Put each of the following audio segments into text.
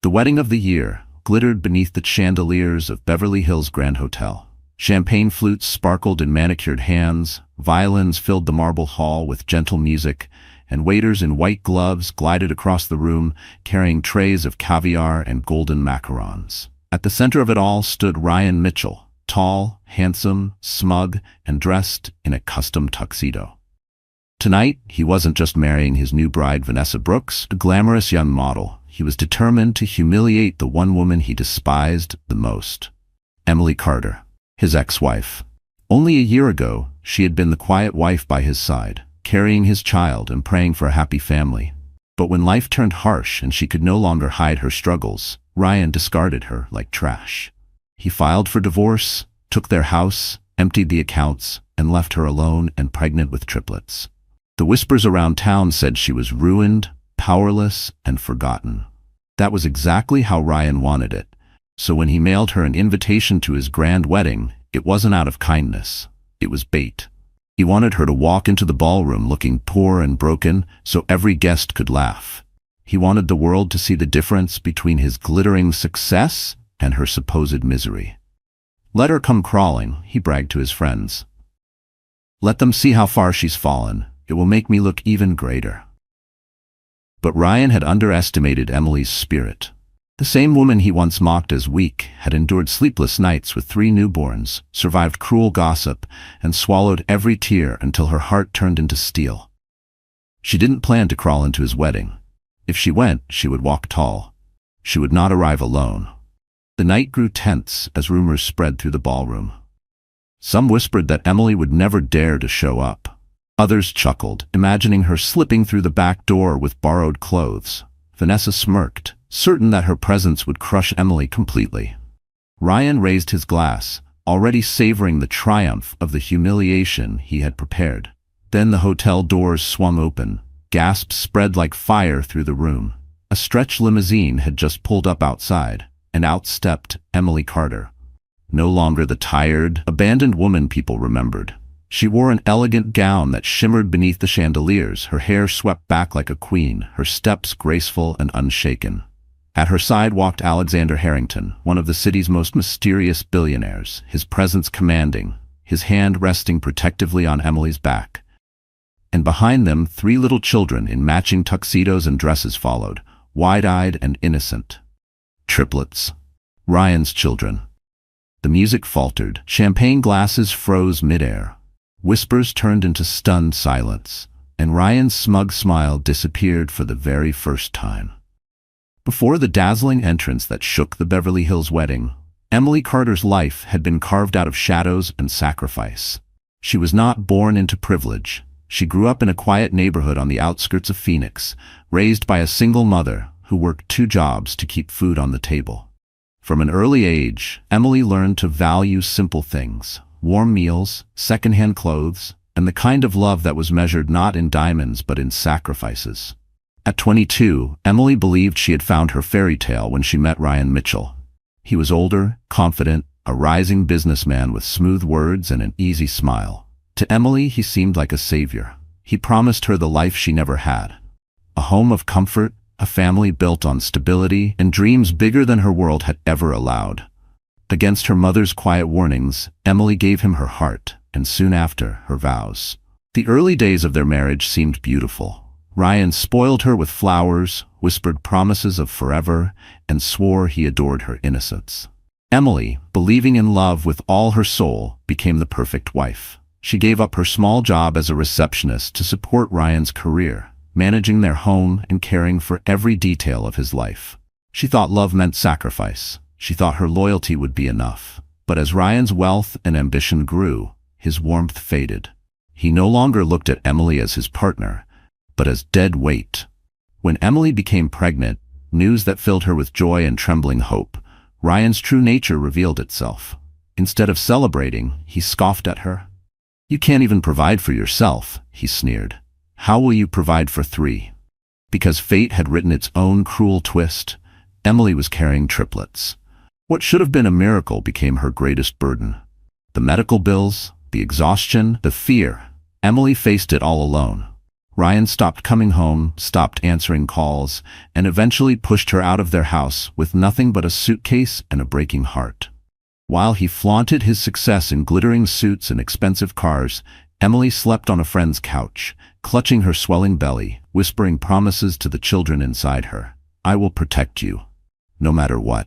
The wedding of the year glittered beneath the chandeliers of Beverly Hills Grand Hotel. Champagne flutes sparkled in manicured hands, violins filled the marble hall with gentle music, and waiters in white gloves glided across the room carrying trays of caviar and golden macarons. At the center of it all stood Ryan Mitchell, tall, handsome, smug, and dressed in a custom tuxedo. Tonight, he wasn't just marrying his new bride Vanessa Brooks, a glamorous young model. He was determined to humiliate the one woman he despised the most, Emily Carter, his ex-wife. Only a year ago, she had been the quiet wife by his side, carrying his child and praying for a happy family. But when life turned harsh and she could no longer hide her struggles, Ryan discarded her like trash. He filed for divorce, took their house, emptied the accounts, and left her alone and pregnant with triplets. The whispers around town said she was ruined, powerless, and forgotten. That was exactly how Ryan wanted it. So when he mailed her an invitation to his grand wedding, it wasn't out of kindness. It was bait. He wanted her to walk into the ballroom looking poor and broken so every guest could laugh. He wanted the world to see the difference between his glittering success and her supposed misery. "Let her come crawling," he bragged to his friends. "Let them see how far she's fallen. It will make me look even greater." But Ryan had underestimated Emily's spirit. The same woman he once mocked as weak had endured sleepless nights with 3 newborns, survived cruel gossip, and swallowed every tear until her heart turned into steel. She didn't plan to crawl into his wedding. If she went, she would walk tall. She would not arrive alone. The night grew tense as rumors spread through the ballroom. Some whispered that Emily would never dare to show up. Others chuckled, imagining her slipping through the back door with borrowed clothes. Vanessa smirked, certain that her presence would crush Emily completely. Ryan raised his glass, already savoring the triumph of the humiliation he had prepared. Then the hotel doors swung open. Gasps spread like fire through the room. A stretch limousine had just pulled up outside, and out stepped Emily Carter. No longer the tired, abandoned woman people remembered. She wore an elegant gown that shimmered beneath the chandeliers, her hair swept back like a queen, her steps graceful and unshaken. At her side walked Alexander Harrington, one of the city's most mysterious billionaires, his presence commanding, his hand resting protectively on Emily's back. And behind them, 3 little children in matching tuxedos and dresses followed, wide-eyed and innocent. Triplets. Ryan's children. The music faltered, champagne glasses froze midair. Whispers turned into stunned silence, and Ryan's smug smile disappeared for the very first time. Before the dazzling entrance that shook the Beverly Hills wedding, Emily Carter's life had been carved out of shadows and sacrifice. She was not born into privilege. She grew up in a quiet neighborhood on the outskirts of Phoenix, raised by a single mother who worked 2 jobs to keep food on the table. From an early age, Emily learned to value simple things: warm meals, secondhand clothes, and the kind of love that was measured not in diamonds but in sacrifices. At 22, Emily believed she had found her fairy tale when she met Ryan Mitchell. He was older, confident, a rising businessman with smooth words and an easy smile. To Emily, he seemed like a savior. He promised her the life she never had. A home of comfort, a family built on stability, and dreams bigger than her world had ever allowed. Against her mother's quiet warnings, Emily gave him her heart, and soon after, her vows. The early days of their marriage seemed beautiful. Ryan spoiled her with flowers, whispered promises of forever, and swore he adored her innocence. Emily, believing in love with all her soul, became the perfect wife. She gave up her small job as a receptionist to support Ryan's career, managing their home and caring for every detail of his life. She thought love meant sacrifice. She thought her loyalty would be enough. But as Ryan's wealth and ambition grew, his warmth faded. He no longer looked at Emily as his partner, but as dead weight. When Emily became pregnant, news that filled her with joy and trembling hope, Ryan's true nature revealed itself. Instead of celebrating, he scoffed at her. "You can't even provide for yourself," he sneered. "How will you provide for 3? Because fate had written its own cruel twist, Emily was carrying triplets. What should have been a miracle became her greatest burden. The medical bills, the exhaustion, the fear. Emily faced it all alone. Ryan stopped coming home, stopped answering calls, and eventually pushed her out of their house with nothing but a suitcase and a breaking heart. While he flaunted his success in glittering suits and expensive cars, Emily slept on a friend's couch, clutching her swelling belly, whispering promises to the children inside her. "I will protect you, no matter what."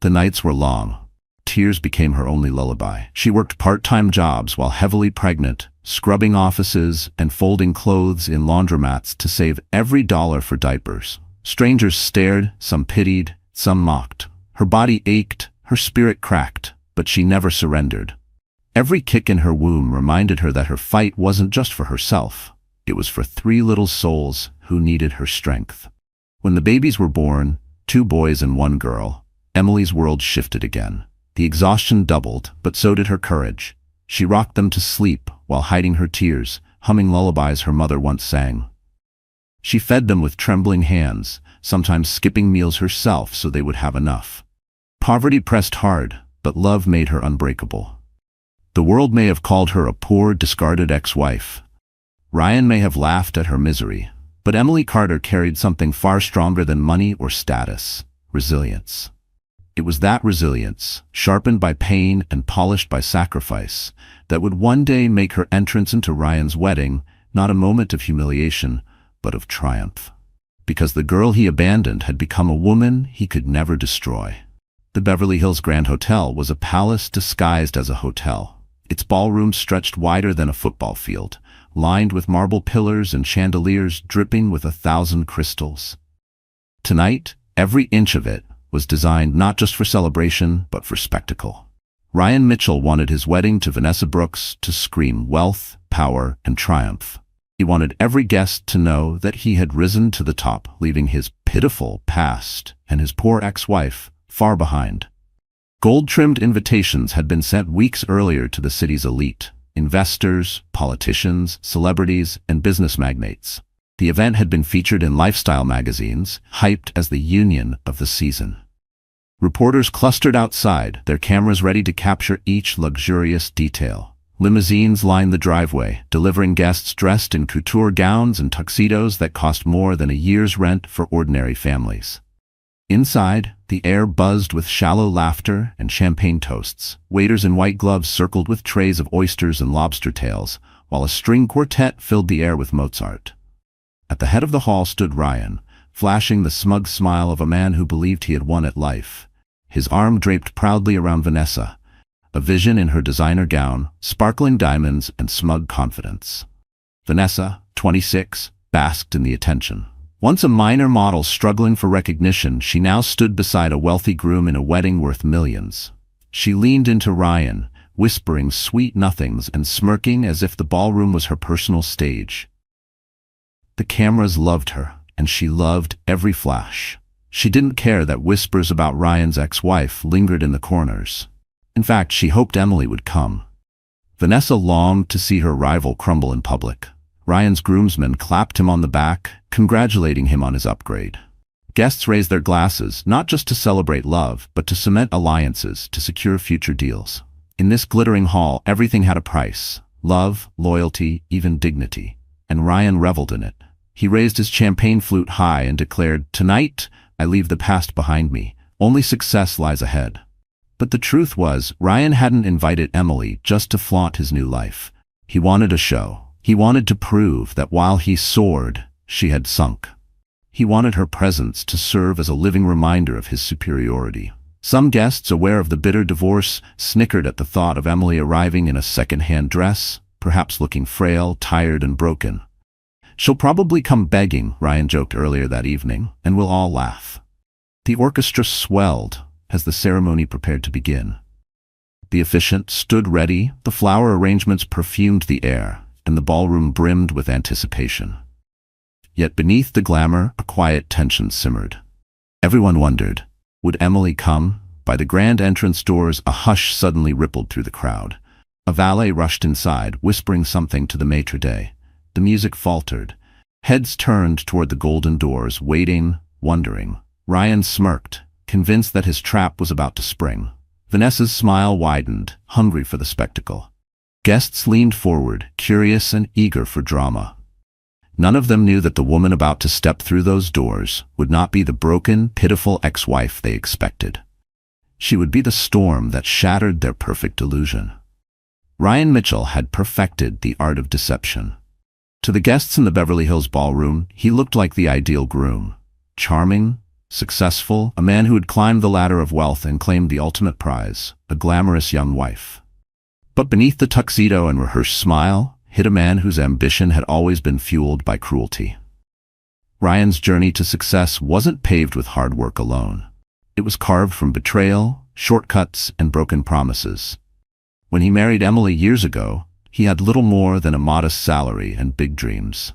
The nights were long. Tears became her only lullaby. She worked part-time jobs while heavily pregnant, scrubbing offices and folding clothes in laundromats to save every dollar for diapers. Strangers stared, some pitied, some mocked. Her body ached, her spirit cracked, but she never surrendered. Every kick in her womb reminded her that her fight wasn't just for herself. It was for 3 little souls who needed her strength. When the babies were born, 2 boys and 1 girl, Emily's world shifted again. The exhaustion doubled, but so did her courage. She rocked them to sleep while hiding her tears, humming lullabies her mother once sang. She fed them with trembling hands, sometimes skipping meals herself so they would have enough. Poverty pressed hard, but love made her unbreakable. The world may have called her a poor, discarded ex-wife. Ryan may have laughed at her misery, but Emily Carter carried something far stronger than money or status: resilience. It was that resilience, sharpened by pain and polished by sacrifice, that would one day make her entrance into Ryan's wedding not a moment of humiliation, but of triumph. Because the girl he abandoned had become a woman he could never destroy. The Beverly Hills Grand Hotel was a palace disguised as a hotel. Its ballroom stretched wider than a football field, lined with marble pillars and chandeliers dripping with 1,000 crystals. Tonight, every inch of it was designed not just for celebration, but for spectacle. Ryan Mitchell wanted his wedding to Vanessa Brooks to scream wealth, power, and triumph. He wanted every guest to know that he had risen to the top, leaving his pitiful past and his poor ex-wife far behind. Gold-trimmed invitations had been sent weeks earlier to the city's elite: investors, politicians, celebrities, and business magnates. The event had been featured in lifestyle magazines, hyped as the union of the season. Reporters clustered outside, their cameras ready to capture each luxurious detail. Limousines lined the driveway, delivering guests dressed in couture gowns and tuxedos that cost more than a year's rent for ordinary families. Inside, the air buzzed with shallow laughter and champagne toasts. Waiters in white gloves circled with trays of oysters and lobster tails, while a string quartet filled the air with Mozart. At the head of the hall stood Ryan, flashing the smug smile of a man who believed he had won at life. His arm draped proudly around Vanessa, a vision in her designer gown, sparkling diamonds and smug confidence. Vanessa, 26, basked in the attention. Once a minor model struggling for recognition, she now stood beside a wealthy groom in a wedding worth millions. She leaned into Ryan, whispering sweet nothings and smirking as if the ballroom was her personal stage. The cameras loved her, and she loved every flash. She didn't care that whispers about Ryan's ex-wife lingered in the corners. In fact, she hoped Emily would come. Vanessa longed to see her rival crumble in public. Ryan's groomsmen clapped him on the back, congratulating him on his upgrade. Guests raised their glasses, not just to celebrate love, but to cement alliances, to secure future deals. In this glittering hall, everything had a price: love, loyalty, even dignity. And Ryan reveled in it. He raised his champagne flute high and declared, "Tonight, I leave the past behind me. Only success lies ahead." But the truth was, Ryan hadn't invited Emily just to flaunt his new life. He wanted a show. He wanted to prove that while he soared, she had sunk. He wanted her presence to serve as a living reminder of his superiority. Some guests, aware of the bitter divorce, snickered at the thought of Emily arriving in a second-hand dress, perhaps looking frail, tired, and broken. "She'll probably come begging," Ryan joked earlier that evening, and we'll all laugh. The orchestra swelled as the ceremony prepared to begin. The officiant stood ready, the flower arrangements perfumed the air, and the ballroom brimmed with anticipation. Yet beneath the glamour, a quiet tension simmered. Everyone wondered, would Emily come? By the grand entrance doors, a hush suddenly rippled through the crowd. A valet rushed inside, whispering something to the maitre d'. The music faltered. Heads turned toward the golden doors, waiting, wondering. Ryan smirked, convinced that his trap was about to spring. Vanessa's smile widened, hungry for the spectacle. Guests leaned forward, curious and eager for drama. None of them knew that the woman about to step through those doors would not be the broken, pitiful ex-wife they expected. She would be the storm that shattered their perfect illusion. Ryan Mitchell had perfected the art of deception. To the guests in the Beverly Hills ballroom, he looked like the ideal groom. Charming, successful, a man who had climbed the ladder of wealth and claimed the ultimate prize, a glamorous young wife. But beneath the tuxedo and rehearsed smile hid a man whose ambition had always been fueled by cruelty. Ryan's journey to success wasn't paved with hard work alone. It was carved from betrayal, shortcuts, and broken promises. When he married Emily years ago, he had little more than a modest salary and big dreams.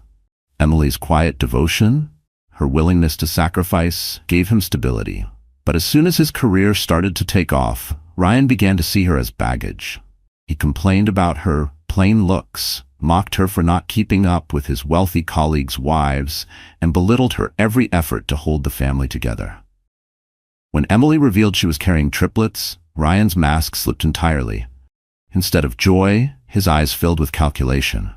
Emily's quiet devotion, her willingness to sacrifice, gave him stability. But as soon as his career started to take off, Ryan began to see her as baggage. He complained about her plain looks, mocked her for not keeping up with his wealthy colleagues' wives, and belittled her every effort to hold the family together. When Emily revealed she was carrying triplets, Ryan's mask slipped entirely. Instead of joy, his eyes filled with calculation.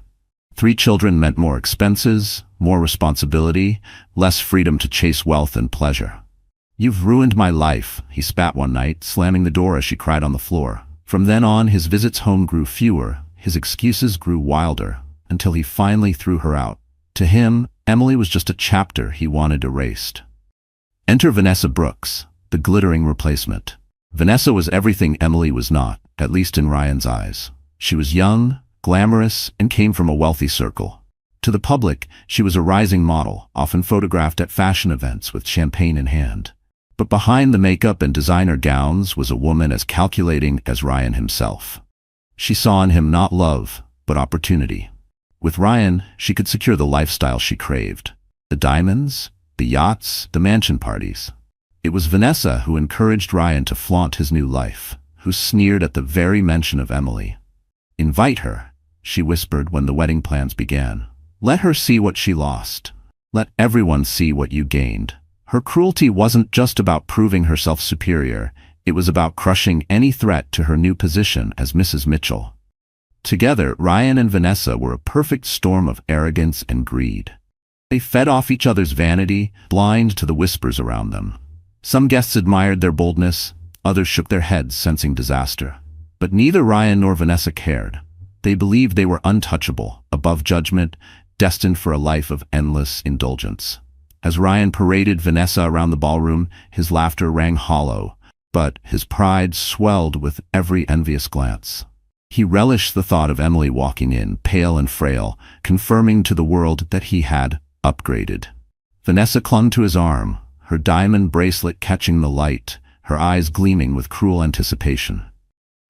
3 children meant more expenses, more responsibility, less freedom to chase wealth and pleasure. "You've ruined my life," he spat one night, slamming the door as she cried on the floor. From then on, his visits home grew fewer, his excuses grew wilder, until he finally threw her out. To him, Emily was just a chapter he wanted erased. Enter Vanessa Brooks, the glittering replacement. Vanessa was everything Emily was not, at least in Ryan's eyes. She was young, glamorous, and came from a wealthy circle. To the public, she was a rising model, often photographed at fashion events with champagne in hand. But behind the makeup and designer gowns was a woman as calculating as Ryan himself. She saw in him not love, but opportunity. With Ryan, she could secure the lifestyle she craved. The diamonds, the yachts, the mansion parties. It was Vanessa who encouraged Ryan to flaunt his new life, who sneered at the very mention of Emily. "Invite her," she whispered when the wedding plans began. "Let her see what she lost. Let everyone see what you gained." Her cruelty wasn't just about proving herself superior, it was about crushing any threat to her new position as Mrs. Mitchell. Together, Ryan and Vanessa were a perfect storm of arrogance and greed. They fed off each other's vanity, blind to the whispers around them. Some guests admired their boldness, others shook their heads, sensing disaster. But neither Ryan nor Vanessa cared. They believed they were untouchable, above judgment, destined for a life of endless indulgence. As Ryan paraded Vanessa around the ballroom, his laughter rang hollow, but his pride swelled with every envious glance. He relished the thought of Emily walking in, pale and frail, confirming to the world that he had upgraded. Vanessa clung to his arm, her diamond bracelet catching the light, her eyes gleaming with cruel anticipation.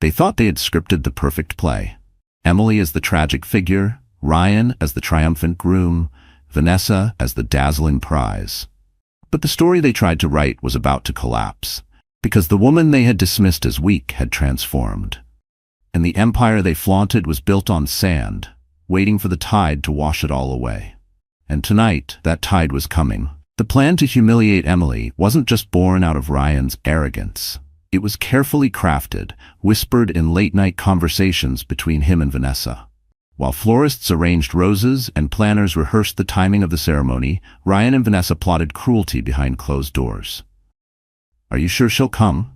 They thought they had scripted the perfect play. Emily as the tragic figure, Ryan as the triumphant groom, Vanessa as the dazzling prize. But the story they tried to write was about to collapse, because the woman they had dismissed as weak had transformed. And the empire they flaunted was built on sand, waiting for the tide to wash it all away. And tonight, that tide was coming. The plan to humiliate Emily wasn't just born out of Ryan's arrogance. It was carefully crafted, whispered in late-night conversations between him and Vanessa. While florists arranged roses and planners rehearsed the timing of the ceremony, Ryan and Vanessa plotted cruelty behind closed doors. "Are you sure she'll come?"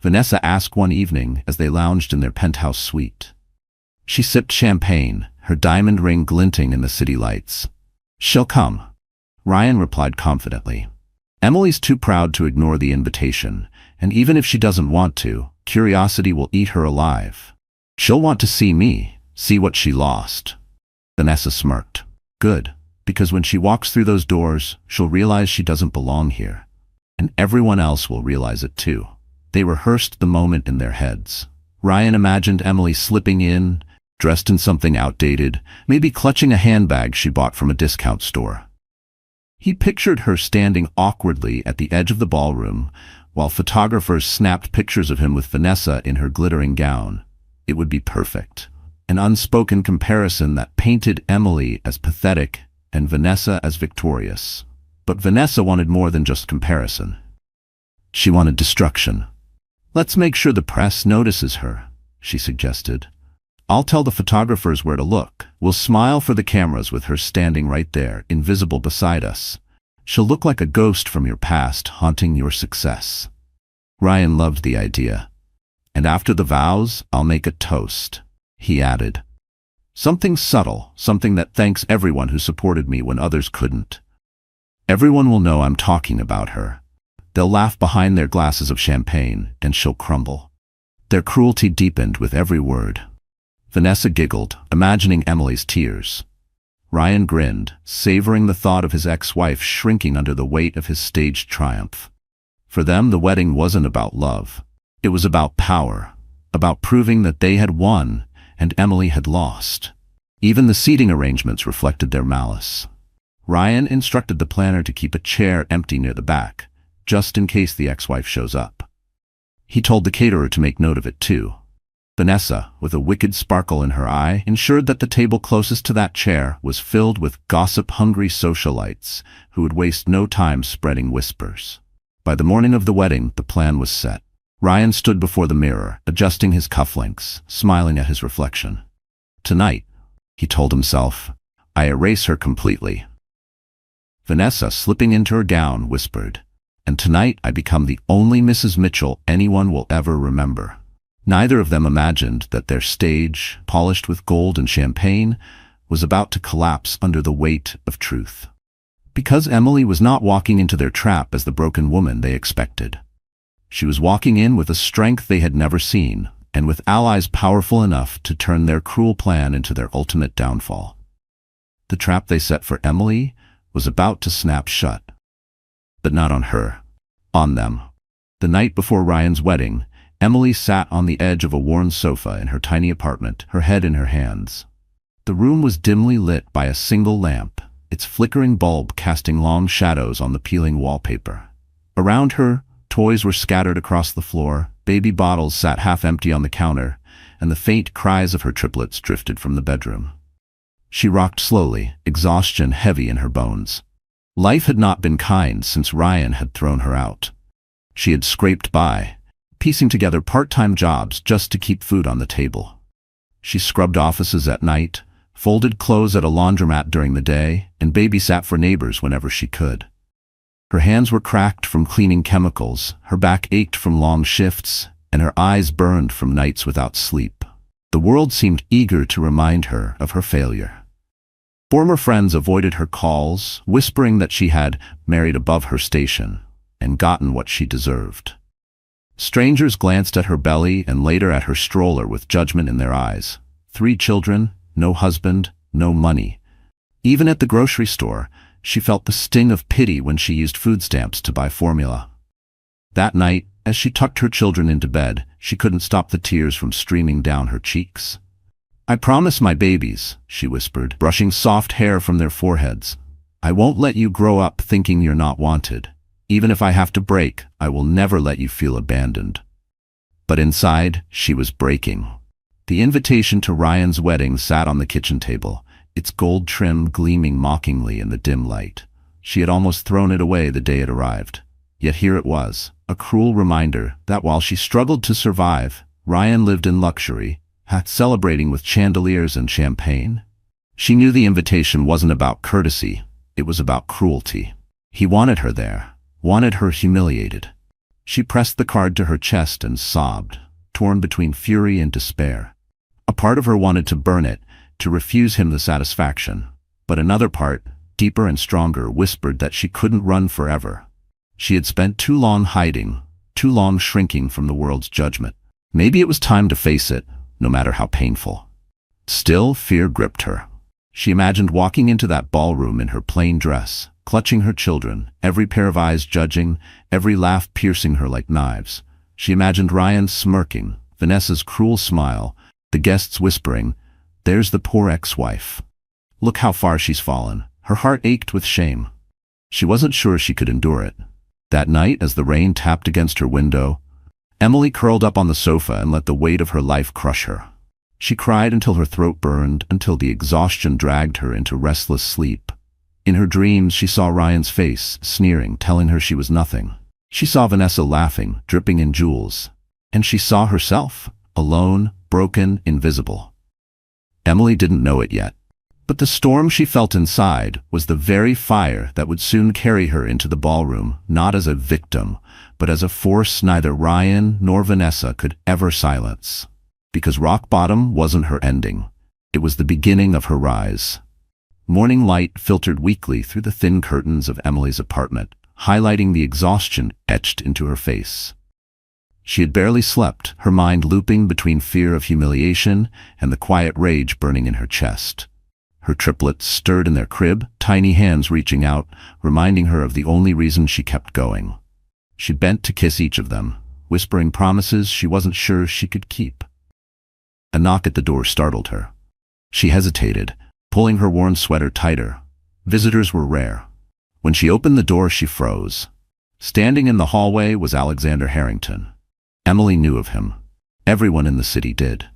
Vanessa asked one evening as they lounged in their penthouse suite. She sipped champagne, her diamond ring glinting in the city lights. "She'll come," Ryan replied confidently. "Emily's too proud to ignore the invitation, and even if she doesn't want to, curiosity will eat her alive. She'll want to see me, see what she lost." Vanessa smirked. "Good, because when she walks through those doors, she'll realize she doesn't belong here. And everyone else will realize it too." They rehearsed the moment in their heads. Ryan imagined Emily slipping in, dressed in something outdated, maybe clutching a handbag she bought from a discount store. He pictured her standing awkwardly at the edge of the ballroom, while photographers snapped pictures of him with Vanessa in her glittering gown. It would be perfect. An unspoken comparison that painted Emily as pathetic and Vanessa as victorious. But Vanessa wanted more than just comparison. She wanted destruction. "Let's make sure the press notices her," she suggested. I'll tell the photographers where to look. We'll smile for the cameras with her standing right there, invisible beside us. She'll look like a ghost from your past, haunting your success. Ryan loved the idea. And after the vows, I'll make a toast, he added. Something subtle, something that thanks everyone who supported me when others couldn't. Everyone will know I'm talking about her. They'll laugh behind their glasses of champagne, and she'll crumble. Their cruelty deepened with every word. Vanessa giggled, imagining Emily's tears. Ryan grinned, savoring the thought of his ex-wife shrinking under the weight of his staged triumph. For them, the wedding wasn't about love. It was about power, about proving that they had won and Emily had lost. Even the seating arrangements reflected their malice. Ryan instructed the planner to keep a chair empty near the back, just in case the ex-wife shows up. He told the caterer to make note of it too. Vanessa, with a wicked sparkle in her eye, ensured that the table closest to that chair was filled with gossip-hungry socialites who would waste no time spreading whispers. By the morning of the wedding, the plan was set. Ryan stood before the mirror, adjusting his cufflinks, smiling at his reflection. Tonight, he told himself, I erase her completely. Vanessa, slipping into her gown, whispered, and tonight I become the only Mrs. Mitchell anyone will ever remember. Neither of them imagined that their stage, polished with gold and champagne, was about to collapse under the weight of truth. Because Emily was not walking into their trap as the broken woman they expected. She was walking in with a strength they had never seen, and with allies powerful enough to turn their cruel plan into their ultimate downfall. The trap they set for Emily was about to snap shut. But not on her. On them. The night before Ryan's wedding, Emily sat on the edge of a worn sofa in her tiny apartment, her head in her hands. The room was dimly lit by a single lamp, its flickering bulb casting long shadows on the peeling wallpaper. Around her, toys were scattered across the floor, baby bottles sat half empty on the counter, and the faint cries of her triplets drifted from the bedroom. She rocked slowly, exhaustion heavy in her bones. Life had not been kind since Ryan had thrown her out. She had scraped by, piecing together part-time jobs just to keep food on the table. She scrubbed offices at night, folded clothes at a laundromat during the day, and babysat for neighbors whenever she could. Her hands were cracked from cleaning chemicals, her back ached from long shifts, and her eyes burned from nights without sleep. The world seemed eager to remind her of her failure. Former friends avoided her calls, whispering that she had married above her station and gotten what she deserved. Strangers glanced at her belly and later at her stroller with judgment in their eyes. 3 children, no husband, no money. Even at the grocery store, she felt the sting of pity when she used food stamps to buy formula. That night, as she tucked her children into bed, she couldn't stop the tears from streaming down her cheeks. I promise my babies, she whispered, brushing soft hair from their foreheads. I won't let you grow up thinking you're not wanted. Even if I have to break, I will never let you feel abandoned. But inside, she was breaking. The invitation to Ryan's wedding sat on the kitchen table, its gold trim gleaming mockingly in the dim light. She had almost thrown it away the day it arrived. Yet here it was, a cruel reminder that while she struggled to survive, Ryan lived in luxury, celebrating with chandeliers and champagne. She knew the invitation wasn't about courtesy, it was about cruelty. He wanted her there, wanted her humiliated. She pressed the card to her chest and sobbed, torn between fury and despair. A part of her wanted to burn it, to refuse him the satisfaction. But another part, deeper and stronger, whispered that she couldn't run forever. She had spent too long hiding, too long shrinking from the world's judgment. Maybe it was time to face it, no matter how painful. Still, fear gripped her. She imagined walking into that ballroom in her plain dress, clutching her children, every pair of eyes judging, every laugh piercing her like knives. She imagined Ryan smirking, Vanessa's cruel smile, the guests whispering, "There's the poor ex-wife. Look how far she's fallen." Her heart ached with shame. She wasn't sure she could endure it. That night, as the rain tapped against her window, Emily curled up on the sofa and let the weight of her life crush her. She cried until her throat burned, until the exhaustion dragged her into restless sleep. In her dreams, she saw Ryan's face, sneering, telling her she was nothing. She saw Vanessa laughing, dripping in jewels. And she saw herself, alone, broken, invisible. Emily didn't know it yet. But the storm she felt inside was the very fire that would soon carry her into the ballroom, not as a victim, but as a force neither Ryan nor Vanessa could ever silence. Because rock bottom wasn't her ending. It was the beginning of her rise. Morning light filtered weakly through the thin curtains of Emily's apartment, highlighting the exhaustion etched into her face. She had barely slept, her mind looping between fear of humiliation and the quiet rage burning in her chest. Her triplets stirred in their crib, tiny hands reaching out, reminding her of the only reason she kept going. She bent to kiss each of them, whispering promises she wasn't sure she could keep. A knock at the door startled her. She hesitated, pulling her worn sweater tighter. Visitors were rare. When she opened the door, she froze. Standing in the hallway was Alexander Harrington. Emily knew of him. Everyone in the city did.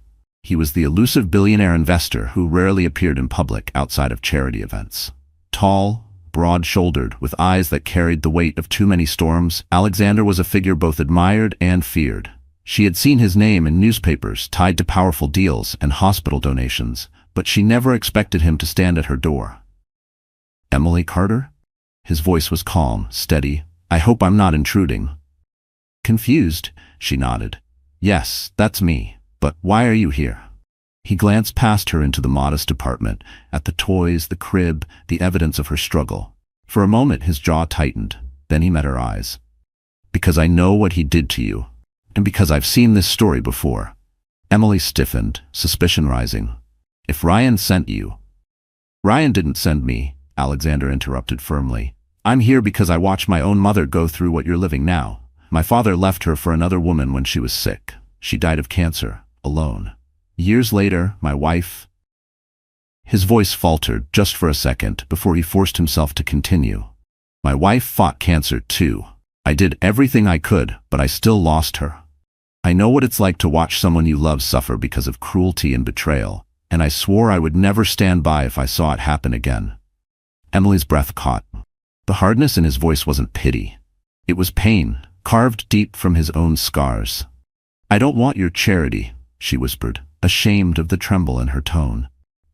He was the elusive billionaire investor who rarely appeared in public outside of charity events. Tall, broad-shouldered, with eyes that carried the weight of too many storms, Alexander was a figure both admired and feared. She had seen his name in newspapers tied to powerful deals and hospital donations, but she never expected him to stand at her door. "Emily Carter?" His voice was calm, steady. "I hope I'm not intruding." Confused, she nodded. "Yes, that's me. But why are you here?" He glanced past her into the modest apartment, at the toys, the crib, the evidence of her struggle. For a moment his jaw tightened, then he met her eyes. "Because I know what he did to you, and because I've seen this story before." Emily stiffened, suspicion rising. "If Ryan sent you—" "Ryan didn't send me," Alexander interrupted firmly. "I'm here because I watched my own mother go through what you're living now. My father left her for another woman when she was sick. She died of cancer, alone. Years later, my wife—" His voice faltered just for a second before he forced himself to continue. "My wife fought cancer too. I did everything I could, but I still lost her. I know what it's like to watch someone you love suffer because of cruelty and betrayal, and I swore I would never stand by if I saw it happen again." Emily's breath caught. The hardness in his voice wasn't pity. It was pain, carved deep from his own scars. "I don't want your charity," she whispered, ashamed of the tremble in her tone.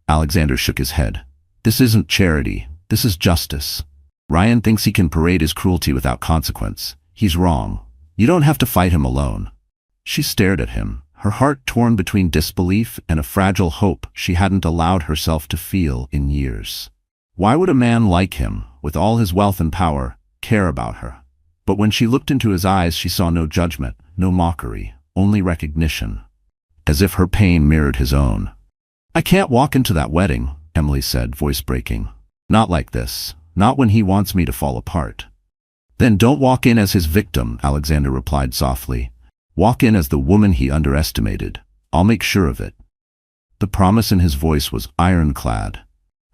Alexander shook his head. "This isn't charity. This is justice. Ryan thinks he can parade his cruelty without consequence. He's wrong. You don't have to fight him alone." She stared at him, her heart torn between disbelief and a fragile hope she hadn't allowed herself to feel in years. Why would a man like him, with all his wealth and power, care about her? But when she looked into his eyes, she saw no judgment, no mockery, only recognition. As if her pain mirrored his own. "I can't walk into that wedding," Emily said, voice breaking. "Not like this. Not when he wants me to fall apart." "Then don't walk in as his victim," Alexander replied softly. "Walk in as the woman he underestimated. I'll make sure of it." The promise in his voice was ironclad.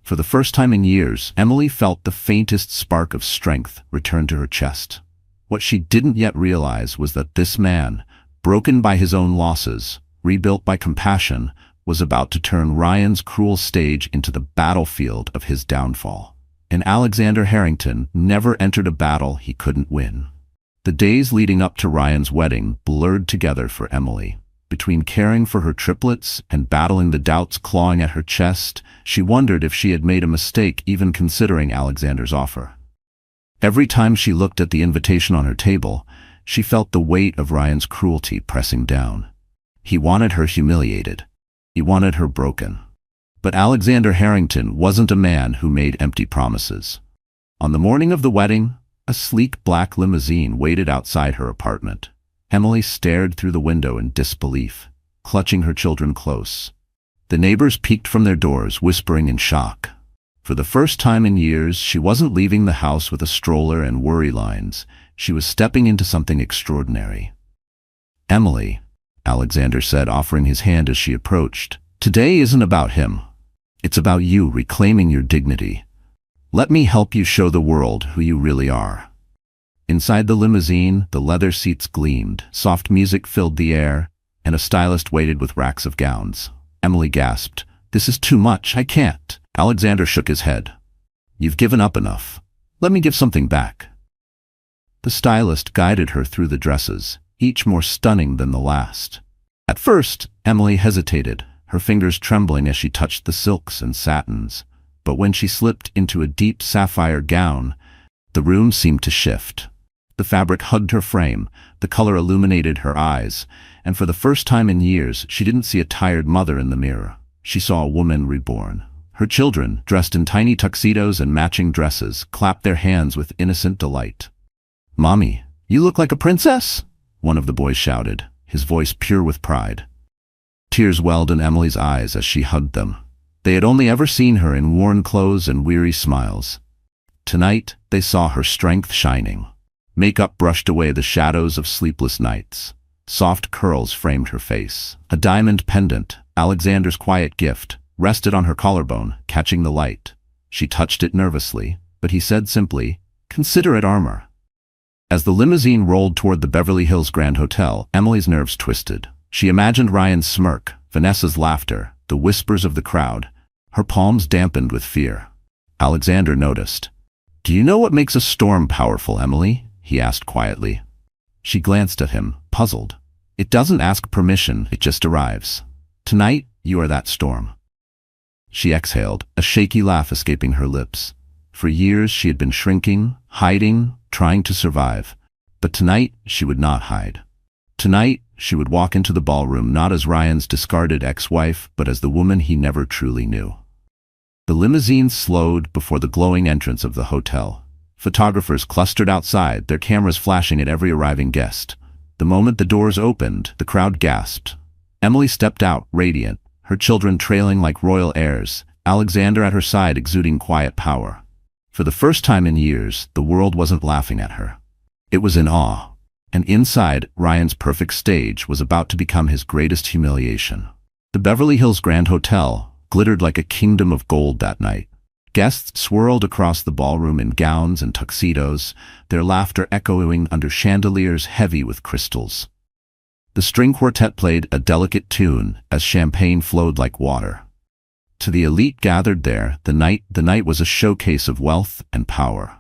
For the first time in years, Emily felt the faintest spark of strength return to her chest. What she didn't yet realize was that this man, broken by his own losses, rebuilt by compassion, was about to turn Ryan's cruel stage into the battlefield of his downfall. And Alexander Harrington never entered a battle he couldn't win. The days leading up to Ryan's wedding blurred together for Emily. Between caring for her triplets and battling the doubts clawing at her chest, she wondered if she had made a mistake even considering Alexander's offer. Every time she looked at the invitation on her table, she felt the weight of Ryan's cruelty pressing down. He wanted her humiliated. He wanted her broken. But Alexander Harrington wasn't a man who made empty promises. On the morning of the wedding, a sleek black limousine waited outside her apartment. Emily stared through the window in disbelief, clutching her children close. The neighbors peeked from their doors, whispering in shock. For the first time in years, she wasn't leaving the house with a stroller and worry lines. She was stepping into something extraordinary. "Emily," Alexander said, offering his hand as she approached, "today isn't about him. It's about you reclaiming your dignity. Let me help you show the world who you really are." Inside the limousine, the leather seats gleamed, soft music filled the air, and a stylist waited with racks of gowns. Emily gasped, "This is too much, I can't." Alexander shook his head. "You've given up enough. Let me give something back." The stylist guided her through the dresses, each more stunning than the last. At first, Emily hesitated, her fingers trembling as she touched the silks and satins. But when she slipped into a deep sapphire gown, the room seemed to shift. The fabric hugged her frame, the color illuminated her eyes, and for the first time in years she didn't see a tired mother in the mirror. She saw a woman reborn. Her children, dressed in tiny tuxedos and matching dresses, clapped their hands with innocent delight. "Mommy, you look like a princess!" one of the boys shouted, his voice pure with pride. Tears welled in Emily's eyes as she hugged them. They had only ever seen her in worn clothes and weary smiles. Tonight, they saw her strength shining. Makeup brushed away the shadows of sleepless nights. Soft curls framed her face. A diamond pendant, Alexander's quiet gift, rested on her collarbone, catching the light. She touched it nervously, but he said simply, "Consider it armor." As the limousine rolled toward the Beverly Hills Grand Hotel, Emily's nerves twisted. She imagined Ryan's smirk, Vanessa's laughter, the whispers of the crowd. Her palms dampened with fear. Alexander noticed. "Do you know what makes a storm powerful, Emily?" he asked quietly. She glanced at him, puzzled. "It doesn't ask permission, it just arrives. Tonight, you are that storm." She exhaled, a shaky laugh escaping her lips. For years she had been shrinking, hiding, trying to survive. But tonight she would not hide. Tonight she would walk into the ballroom not as Ryan's discarded ex-wife, but as the woman he never truly knew. The limousine slowed before the glowing entrance of the hotel. Photographers clustered outside, their cameras flashing at every arriving guest. The moment the doors opened, the crowd gasped. Emily stepped out, radiant, her children trailing like royal heirs, Alexander at her side exuding quiet power. For the first time in years, the world wasn't laughing at her. It was in awe. And inside, Ryan's perfect stage was about to become his greatest humiliation. The Beverly Hills Grand Hotel glittered like a kingdom of gold that night. Guests swirled across the ballroom in gowns and tuxedos, their laughter echoing under chandeliers heavy with crystals. The string quartet played a delicate tune as champagne flowed like water. To the elite gathered there, the night was a showcase of wealth and power.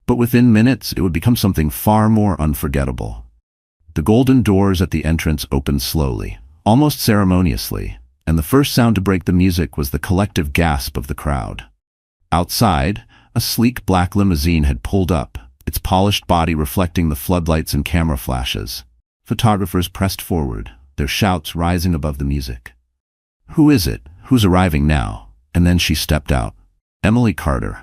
But within minutes, it would become something far more unforgettable. The golden doors at the entrance opened slowly, almost ceremoniously, and the first sound to break the music was the collective gasp of the crowd. Outside, a sleek black limousine had pulled up, its polished body reflecting the floodlights and camera flashes. Photographers pressed forward, their shouts rising above the music. "Who is it? Who's arriving now?" And then she stepped out. Emily Carter.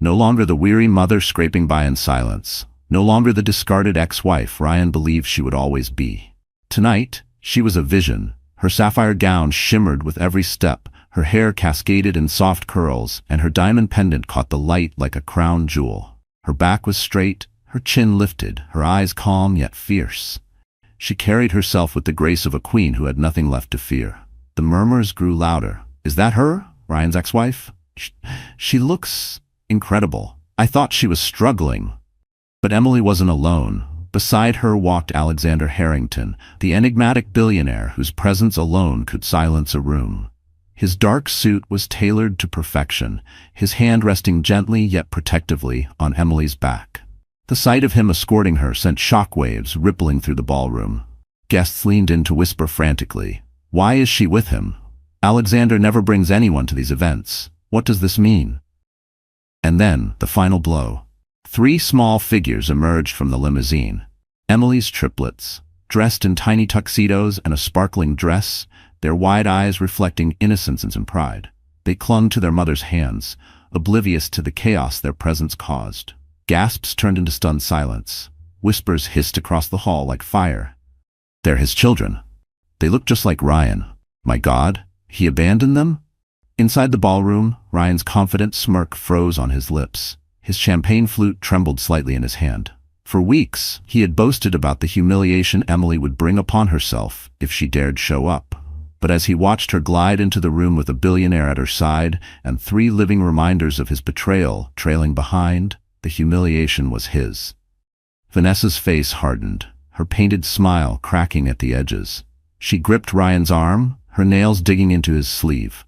No longer the weary mother scraping by in silence. No longer the discarded ex-wife Ryan believed she would always be. Tonight, she was a vision. Her sapphire gown shimmered with every step, her hair cascaded in soft curls, and her diamond pendant caught the light like a crown jewel. Her back was straight, her chin lifted, her eyes calm yet fierce. She carried herself with the grace of a queen who had nothing left to fear. The murmurs grew louder. "Is that her? Ryan's ex-wife? She looks incredible. I thought she was struggling." But Emily wasn't alone. Beside her walked Alexander Harrington, the enigmatic billionaire whose presence alone could silence a room. His dark suit was tailored to perfection, his hand resting gently yet protectively on Emily's back. The sight of him escorting her sent shockwaves rippling through the ballroom. Guests leaned in to whisper frantically, "Why is she with him? Alexander never brings anyone to these events. What does this mean?" And then, the final blow. 3 small figures emerged from the limousine. Emily's triplets, dressed in tiny tuxedos and a sparkling dress, their wide eyes reflecting innocence and pride. They clung to their mother's hands, oblivious to the chaos their presence caused. Gasps turned into stunned silence. Whispers hissed across the hall like fire. "They're his children. They look just like Ryan. My God, he abandoned them?" Inside the ballroom, Ryan's confident smirk froze on his lips. His champagne flute trembled slightly in his hand. For weeks, he had boasted about the humiliation Emily would bring upon herself if she dared show up. But as he watched her glide into the room with a billionaire at her side and 3 living reminders of his betrayal trailing behind, the humiliation was his. Vanessa's face hardened, her painted smile cracking at the edges. She gripped Ryan's arm, her nails digging into his sleeve.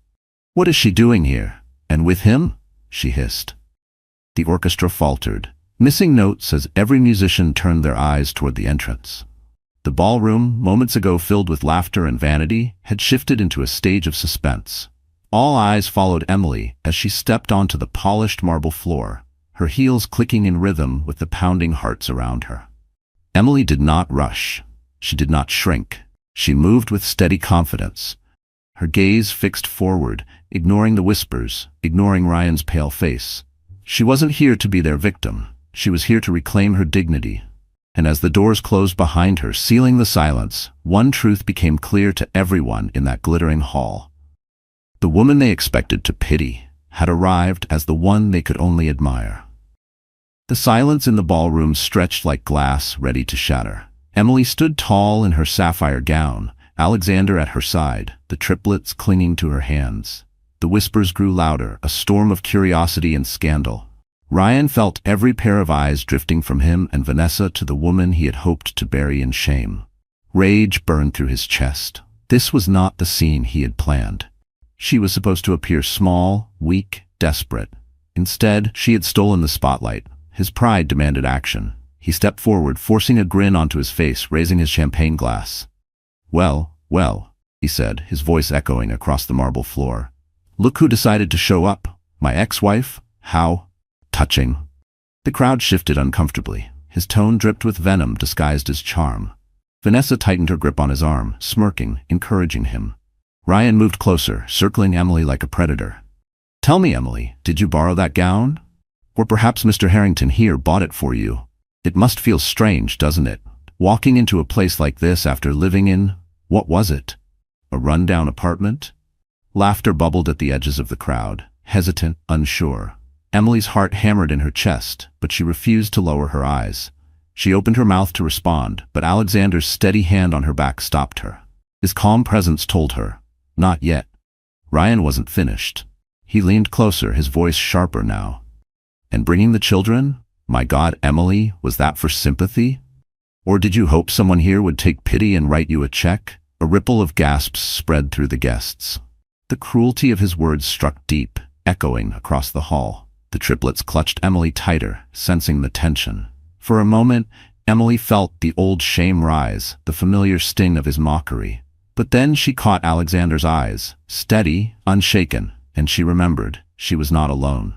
"What is she doing here? And with him?" she hissed. The orchestra faltered, missing notes as every musician turned their eyes toward the entrance. The ballroom, moments ago filled with laughter and vanity, had shifted into a stage of suspense. All eyes followed Emily as she stepped onto the polished marble floor, her heels clicking in rhythm with the pounding hearts around her. Emily did not rush. She did not shrink. She moved with steady confidence, her gaze fixed forward, ignoring the whispers, ignoring Ryan's pale face. She wasn't here to be their victim. She was here to reclaim her dignity. And as the doors closed behind her, sealing the silence, one truth became clear to everyone in that glittering hall. The woman they expected to pity had arrived as the one they could only admire. The silence in the ballroom stretched like glass ready to shatter. Emily stood tall in her sapphire gown, Alexander at her side, the triplets clinging to her hands. The whispers grew louder, a storm of curiosity and scandal. Ryan felt every pair of eyes drifting from him and Vanessa to the woman he had hoped to bury in shame. Rage burned through his chest. This was not the scene he had planned. She was supposed to appear small, weak, desperate. Instead, she had stolen the spotlight. His pride demanded action. He stepped forward, forcing a grin onto his face, raising his champagne glass. "Well, well," he said, his voice echoing across the marble floor. "Look who decided to show up. My ex-wife? How touching." The crowd shifted uncomfortably. His tone dripped with venom disguised as charm. Vanessa tightened her grip on his arm, smirking, encouraging him. Ryan moved closer, circling Emily like a predator. "Tell me, Emily, did you borrow that gown? Or perhaps Mr. Harrington here bought it for you? It must feel strange, doesn't it? Walking into a place like this after living in, what was it? A rundown apartment?" Laughter bubbled at the edges of the crowd, hesitant, unsure. Emily's heart hammered in her chest, but she refused to lower her eyes. She opened her mouth to respond, but Alexander's steady hand on her back stopped her. His calm presence told her, not yet. Ryan wasn't finished. He leaned closer, his voice sharper now. "And bringing the children? My God, Emily, was that for sympathy? Or did you hope someone here would take pity and write you a check?" A ripple of gasps spread through the guests. The cruelty of his words struck deep, echoing across the hall. The triplets clutched Emily tighter, sensing the tension. For a moment, Emily felt the old shame rise, the familiar sting of his mockery. But then she caught Alexander's eyes, steady, unshaken, and she remembered she was not alone.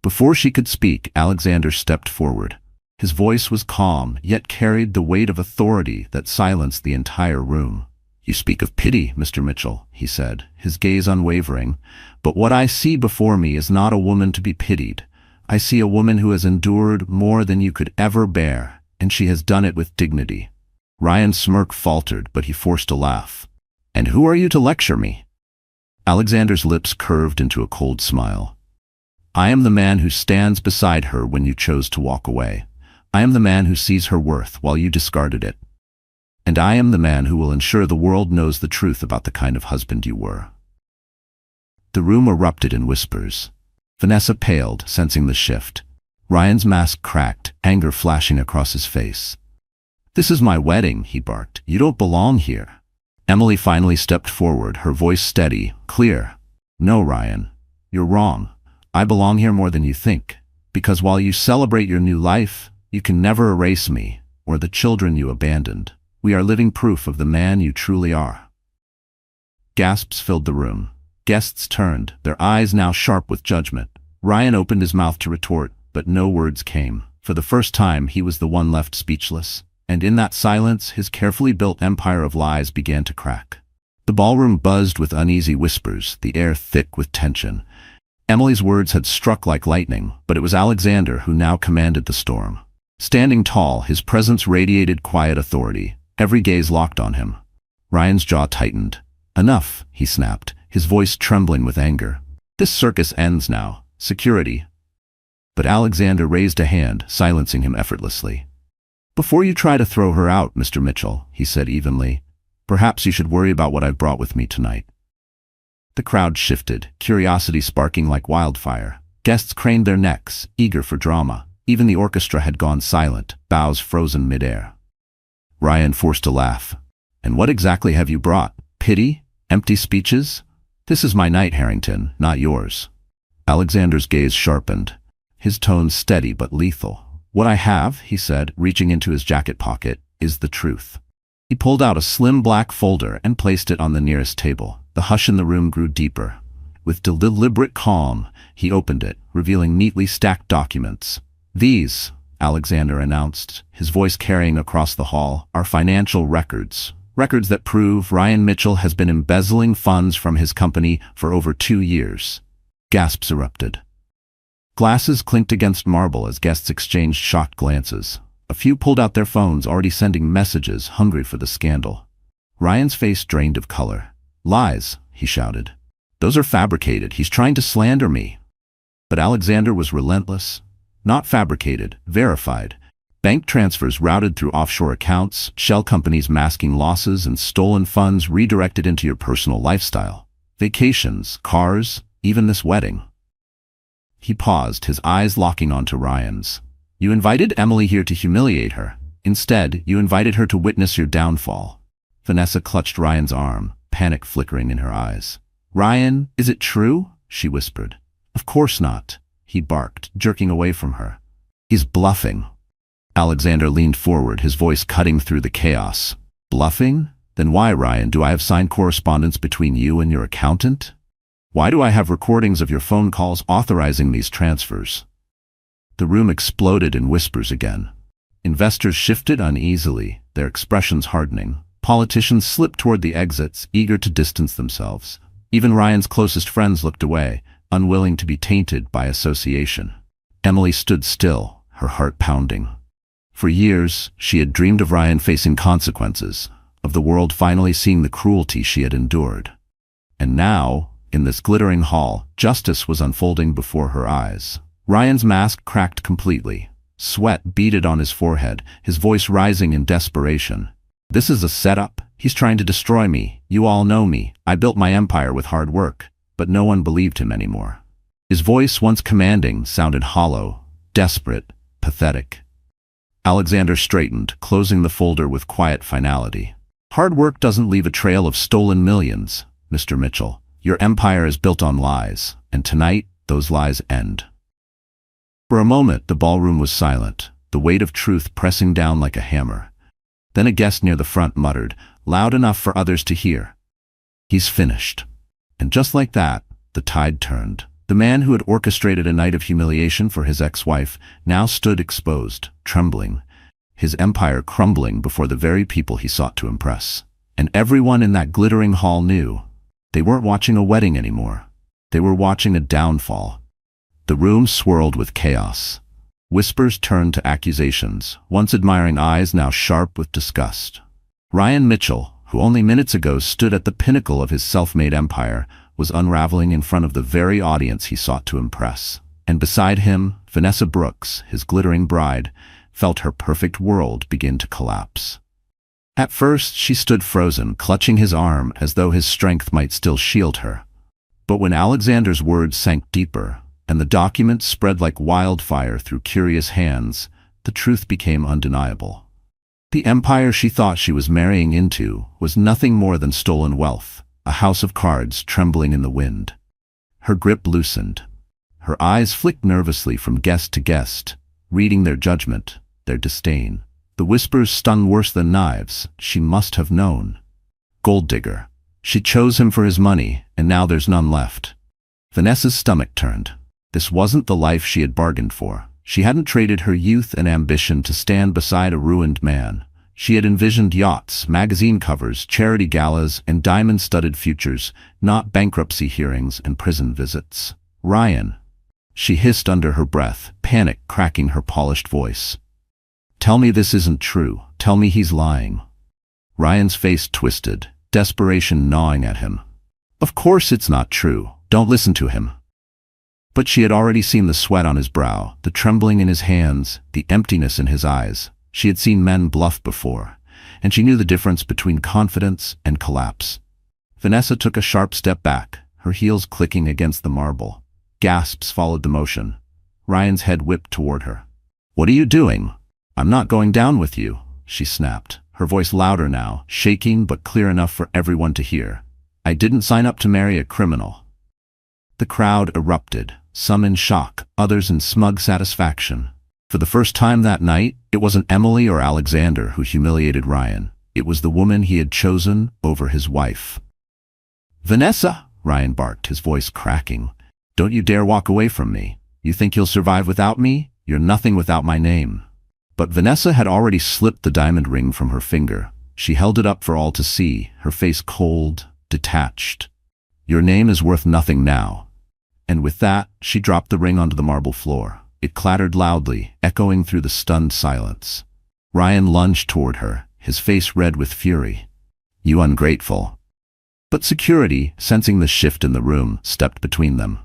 Before she could speak, Alexander stepped forward. His voice was calm, yet carried the weight of authority that silenced the entire room. "You speak of pity, Mr. Mitchell," he said, his gaze unwavering, "but what I see before me is not a woman to be pitied. I see a woman who has endured more than you could ever bear, and she has done it with dignity." Ryan's smirk faltered, but he forced a laugh. "And who are you to lecture me?" Alexander's lips curved into a cold smile. "I am the man who stands beside her when you chose to walk away. I am the man who sees her worth while you discarded it. And I am the man who will ensure the world knows the truth about the kind of husband you were." The room erupted in whispers. Vanessa paled, sensing the shift. Ryan's mask cracked, anger flashing across his face. "This is my wedding," he barked. "You don't belong here." Emily finally stepped forward, her voice steady, clear. "No, Ryan, you're wrong. I belong here more than you think. Because while you celebrate your new life, you can never erase me, or the children you abandoned. We are living proof of the man you truly are." Gasps filled the room. Guests turned, their eyes now sharp with judgment. Ryan opened his mouth to retort, but no words came. For the first time, he was the one left speechless. And in that silence, his carefully built empire of lies began to crack. The ballroom buzzed with uneasy whispers, the air thick with tension. Emily's words had struck like lightning, but it was Alexander who now commanded the storm. Standing tall, his presence radiated quiet authority. Every gaze locked on him. Ryan's jaw tightened. "Enough," he snapped, his voice trembling with anger. "This circus ends now. Security." But Alexander raised a hand, silencing him effortlessly. "Before you try to throw her out, Mr. Mitchell," he said evenly, "perhaps you should worry about what I've brought with me tonight." The crowd shifted, curiosity sparking like wildfire. Guests craned their necks, eager for drama. Even the orchestra had gone silent, bows frozen midair. Ryan forced a laugh. "And what exactly have you brought? Pity? Empty speeches? This is my night, Harrington, not yours." Alexander's gaze sharpened, his tone steady but lethal. "What I have," he said, reaching into his jacket pocket, "is the truth. He pulled out a slim black folder and placed it on the nearest table. The hush in the room grew deeper. With deliberate calm, he opened it, revealing neatly stacked documents. "These," Alexander announced, his voice carrying across the hall, "are financial records. Records that prove Ryan Mitchell has been embezzling funds from his company for over 2 years." Gasps erupted. Glasses clinked against marble as guests exchanged shocked glances. A few pulled out their phones, already sending messages, hungry for the scandal. Ryan's face drained of color. "Lies," he shouted. "Those are fabricated. He's trying to slander me." But Alexander was relentless. Not fabricated, verified. Bank transfers routed through offshore accounts, shell companies masking losses, and stolen funds redirected into your personal lifestyle. Vacations, cars, even this wedding. He paused, his eyes locking onto Ryan's. "You invited Emily here to humiliate her. Instead, you invited her to witness your downfall." Vanessa clutched Ryan's arm, panic flickering in her eyes. "Ryan, is it true?" she whispered. "Of course not," he barked, jerking away from her. "He's bluffing." Alexander leaned forward, his voice cutting through the chaos. "Bluffing? Then why, Ryan, do I have signed correspondence between you and your accountant? Why do I have recordings of your phone calls authorizing these transfers?" The room exploded in whispers again. Investors shifted uneasily, their expressions hardening. Politicians slipped toward the exits, eager to distance themselves. Even Ryan's closest friends looked away, unwilling to be tainted by association. Emily stood still, her heart pounding. For years, she had dreamed of Ryan facing consequences, of the world finally seeing the cruelty she had endured. And now, in this glittering hall, justice was unfolding before her eyes. Ryan's mask cracked completely. Sweat beaded on his forehead, his voice rising in desperation. "This is a setup. He's trying to destroy me. You all know me. I built my empire with hard work." But no one believed him anymore. His voice, once commanding, sounded hollow, desperate, pathetic. Alexander straightened, closing the folder with quiet finality. "Hard work doesn't leave a trail of stolen millions, Mr. Mitchell. Your empire is built on lies, and tonight, those lies end." For a moment, the ballroom was silent, the weight of truth pressing down like a hammer. Then a guest near the front muttered, loud enough for others to hear, "He's finished." And just like that, the tide turned. The man who had orchestrated a night of humiliation for his ex-wife now stood exposed, trembling, his empire crumbling before the very people he sought to impress. And everyone in that glittering hall knew. They weren't watching a wedding anymore. They were watching a downfall. The room swirled with chaos. Whispers turned to accusations, once admiring eyes now sharp with disgust. Ryan Mitchell, who only minutes ago stood at the pinnacle of his self-made empire, was unraveling in front of the very audience he sought to impress. And beside him, Vanessa Brooks, his glittering bride, felt her perfect world begin to collapse. At first, she stood frozen, clutching his arm as though his strength might still shield her. But when Alexander's words sank deeper, and the documents spread like wildfire through curious hands, the truth became undeniable. The empire she thought she was marrying into was nothing more than stolen wealth, a house of cards trembling in the wind. Her grip loosened. Her eyes flicked nervously from guest to guest, reading their judgment, their disdain. The whispers stung worse than knives. She must have known. Gold digger. She chose him for his money, and now there's none left. Vanessa's stomach turned. This wasn't the life she had bargained for. She hadn't traded her youth and ambition to stand beside a ruined man. She had envisioned yachts, magazine covers, charity galas, and diamond-studded futures, not bankruptcy hearings and prison visits. "Ryan," she hissed under her breath, panic cracking her polished voice. "Tell me this isn't true. Tell me he's lying." Ryan's face twisted, desperation gnawing at him. "Of course it's not true. Don't listen to him." But she had already seen the sweat on his brow, the trembling in his hands, the emptiness in his eyes. She had seen men bluff before, and she knew the difference between confidence and collapse. Vanessa took a sharp step back, her heels clicking against the marble. Gasps followed the motion. Ryan's head whipped toward her. "What are you doing?" "I'm not going down with you," she snapped, her voice louder now, shaking but clear enough for everyone to hear. "I didn't sign up to marry a criminal." The crowd erupted, some in shock, others in smug satisfaction. For the first time that night, it wasn't Emily or Alexander who humiliated Ryan. It was the woman he had chosen over his wife. "Vanessa!" Ryan barked, his voice cracking. "Don't you dare walk away from me. You think you'll survive without me? You're nothing without my name." But Vanessa had already slipped the diamond ring from her finger. She held it up for all to see, her face cold, detached. "Your name is worth nothing now." And with that, she dropped the ring onto the marble floor. It clattered loudly, echoing through the stunned silence. Ryan lunged toward her, his face red with fury. "You ungrateful." But security, sensing the shift in the room, stepped between them.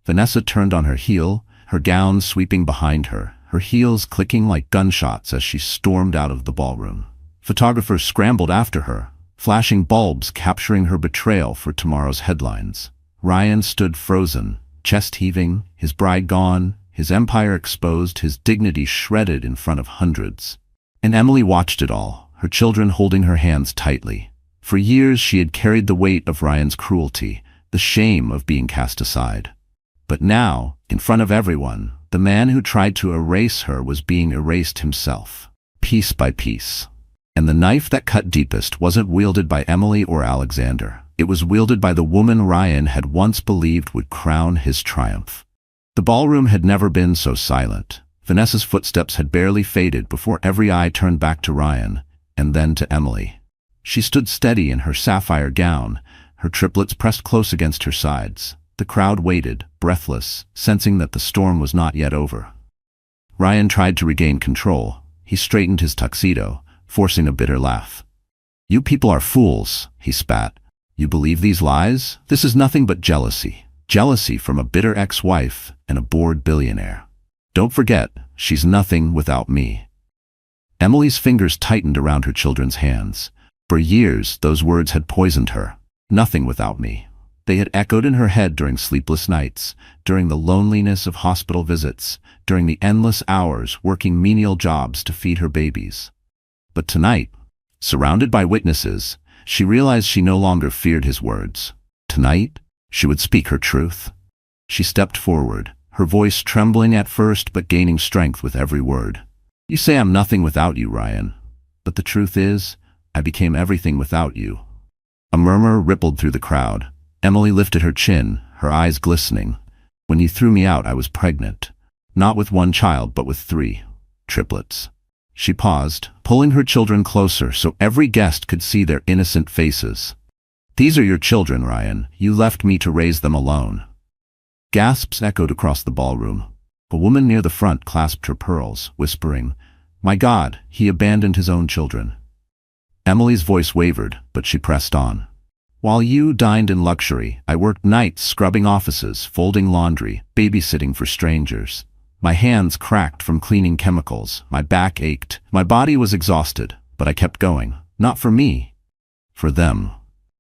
Vanessa turned on her heel, her gown sweeping behind her, her heels clicking like gunshots as she stormed out of the ballroom. Photographers scrambled after her, flashing bulbs capturing her betrayal for tomorrow's headlines. Ryan stood frozen, chest heaving, his bride gone, his empire exposed, his dignity shredded in front of hundreds. And Emily watched it all, her children holding her hands tightly. For years she had carried the weight of Ryan's cruelty, the shame of being cast aside. But now, in front of everyone, the man who tried to erase her was being erased himself, piece by piece. And the knife that cut deepest wasn't wielded by Emily or Alexander. It was wielded by the woman Ryan had once believed would crown his triumph. The ballroom had never been so silent. Vanessa's footsteps had barely faded before every eye turned back to Ryan, and then to Emily. She stood steady in her sapphire gown, her triplets pressed close against her sides. The crowd waited, breathless, sensing that the storm was not yet over. Ryan tried to regain control. He straightened his tuxedo, forcing a bitter laugh. "You people are fools," he spat. "You believe these lies? This is nothing but jealousy. Jealousy from a bitter ex-wife and a bored billionaire. Don't forget, she's nothing without me." Emily's fingers tightened around her children's hands. For years, those words had poisoned her. Nothing without me. They had echoed in her head during sleepless nights, during the loneliness of hospital visits, during the endless hours working menial jobs to feed her babies. But tonight, surrounded by witnesses, she realized she no longer feared his words. Tonight, she would speak her truth. She stepped forward, her voice trembling at first but gaining strength with every word. "You say I'm nothing without you, Ryan. But the truth is, I became everything without you." A murmur rippled through the crowd. Emily lifted her chin, her eyes glistening. "When you threw me out, I was pregnant. Not with one child, but with 3. Triplets." She paused, pulling her children closer so every guest could see their innocent faces. "These are your children, Ryan. You left me to raise them alone." Gasps echoed across the ballroom. A woman near the front clasped her pearls, whispering, "My God, he abandoned his own children." Emily's voice wavered, but she pressed on. "While you dined in luxury, I worked nights scrubbing offices, folding laundry, babysitting for strangers. My hands cracked from cleaning chemicals, my back ached, my body was exhausted, but I kept going. Not for me. For them."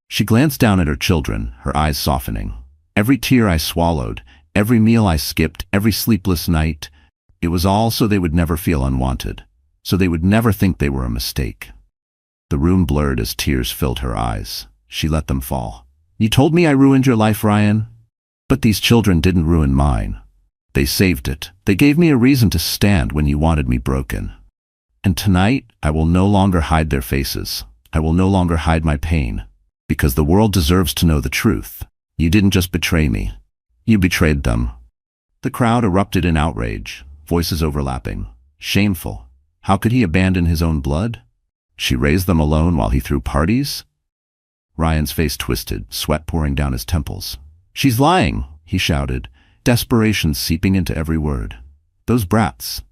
She glanced down at her children, her eyes softening. "Every tear I swallowed, every meal I skipped, every sleepless night, it was all so they would never feel unwanted, so they would never think they were a mistake." The room blurred as tears filled her eyes. She let them fall. "You told me I ruined your life, Ryan. But these children didn't ruin mine. They saved it. They gave me a reason to stand when you wanted me broken. And tonight, I will no longer hide their faces. I will no longer hide my pain. Because the world deserves to know the truth. You didn't just betray me. You betrayed them." The crowd erupted in outrage, voices overlapping. Shameful. How could he abandon his own blood? She raised them alone while he threw parties? Ryan's face twisted, sweat pouring down his temples. "She's lying," he shouted, desperation seeping into every word. "Those brats.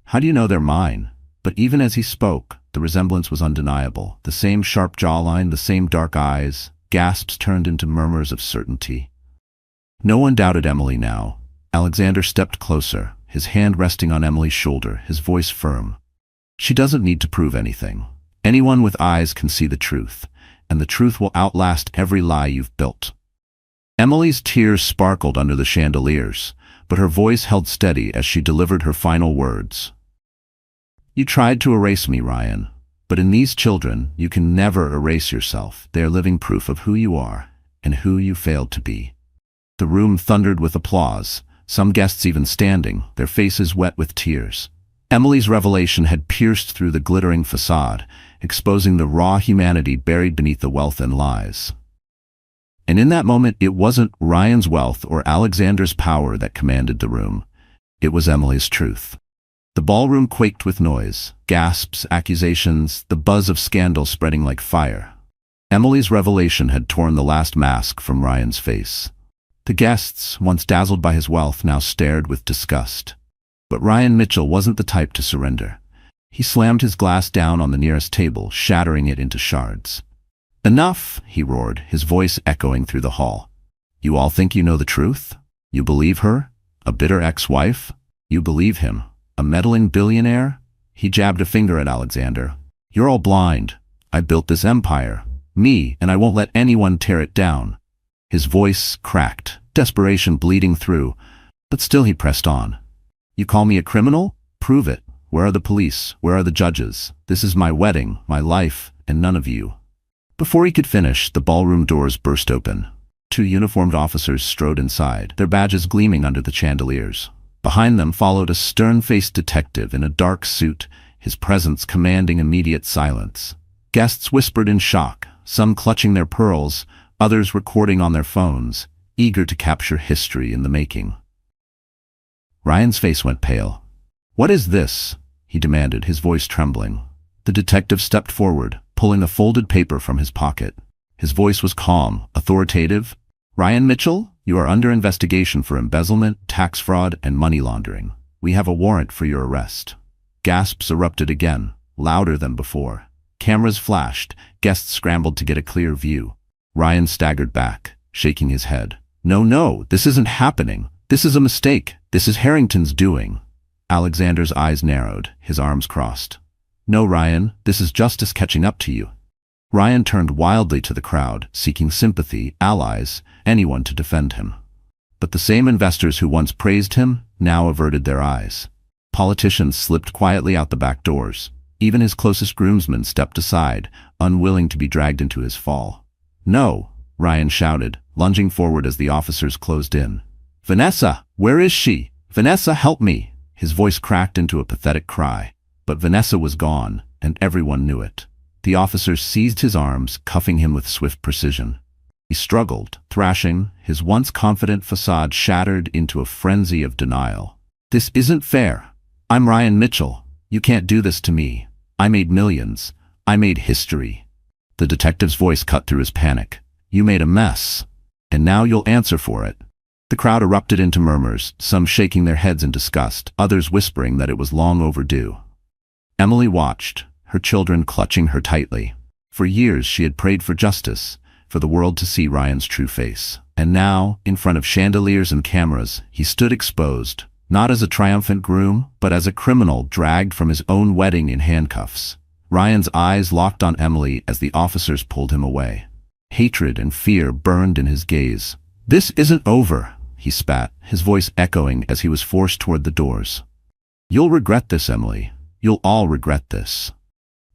How do you know they're mine?" But even as he spoke, the resemblance was undeniable. The same sharp jawline, the same dark eyes. Gasps turned into murmurs of certainty. No one doubted Emily now. Alexander stepped closer, his hand resting on Emily's shoulder, his voice firm. "She doesn't need to prove anything. Anyone with eyes can see the truth, and the truth will outlast every lie you've built." Emily's tears sparkled under the chandeliers, but her voice held steady as she delivered her final words. "You tried to erase me, Ryan, but in these children, you can never erase yourself. They are living proof of who you are and who you failed to be." The room thundered with applause, some guests even standing, their faces wet with tears. Emily's revelation had pierced through the glittering facade, exposing the raw humanity buried beneath the wealth and lies. And in that moment, it wasn't Ryan's wealth or Alexander's power that commanded the room. It was Emily's truth. The ballroom quaked with noise, gasps, accusations, the buzz of scandal spreading like fire. Emily's revelation had torn the last mask from Ryan's face. The guests, once dazzled by his wealth, now stared with disgust. But Ryan Mitchell wasn't the type to surrender. He slammed his glass down on the nearest table, shattering it into shards. "Enough!" he roared, his voice echoing through the hall. "You all think you know the truth? You believe her? A bitter ex-wife? You believe him? A meddling billionaire?" He jabbed a finger at Alexander. "You're all blind. I built this empire. Me, and I won't let anyone tear it down." His voice cracked, desperation bleeding through, but still he pressed on. "You call me a criminal? Prove it. Where are the police? Where are the judges? This is my wedding, my life, and none of you." Before he could finish, the ballroom doors burst open. 2 uniformed officers strode inside, their badges gleaming under the chandeliers. Behind them followed a stern-faced detective in a dark suit, his presence commanding immediate silence. Guests whispered in shock, some clutching their pearls, others recording on their phones, eager to capture history in the making. Ryan's face went pale. "What is this?" he demanded, his voice trembling. The detective stepped forward, pulling a folded paper from his pocket. His voice was calm, authoritative. "Ryan Mitchell, you are under investigation for embezzlement, tax fraud, and money laundering. We have a warrant for your arrest." Gasps erupted again, louder than before. Cameras flashed, guests scrambled to get a clear view. Ryan staggered back, shaking his head. No, this isn't happening. This is a mistake. This is Harrington's doing." Alexander's eyes narrowed, his arms crossed. "No, Ryan, this is justice catching up to you." Ryan turned wildly to the crowd, seeking sympathy, allies, anyone to defend him. But the same investors who once praised him now averted their eyes. Politicians slipped quietly out the back doors. Even his closest groomsmen stepped aside, unwilling to be dragged into his fall. "No!" Ryan shouted, lunging forward as the officers closed in. "Vanessa, where is she? Vanessa, help me!" His voice cracked into a pathetic cry. But Vanessa was gone, and everyone knew it. The officers seized his arms, cuffing him with swift precision. He struggled, thrashing, his once confident facade shattered into a frenzy of denial. "This isn't fair. I'm Ryan Mitchell. You can't do this to me. I made millions. I made history." The detective's voice cut through his panic. "You made a mess, and now you'll answer for it." The crowd erupted into murmurs, some shaking their heads in disgust, others whispering that it was long overdue. Emily watched, her children clutching her tightly. For years she had prayed for justice, for the world to see Ryan's true face. And now, in front of chandeliers and cameras, he stood exposed, not as a triumphant groom, but as a criminal dragged from his own wedding in handcuffs. Ryan's eyes locked on Emily as the officers pulled him away. Hatred and fear burned in his gaze. "This isn't over," he spat, his voice echoing as he was forced toward the doors. "You'll regret this, Emily. You'll all regret this."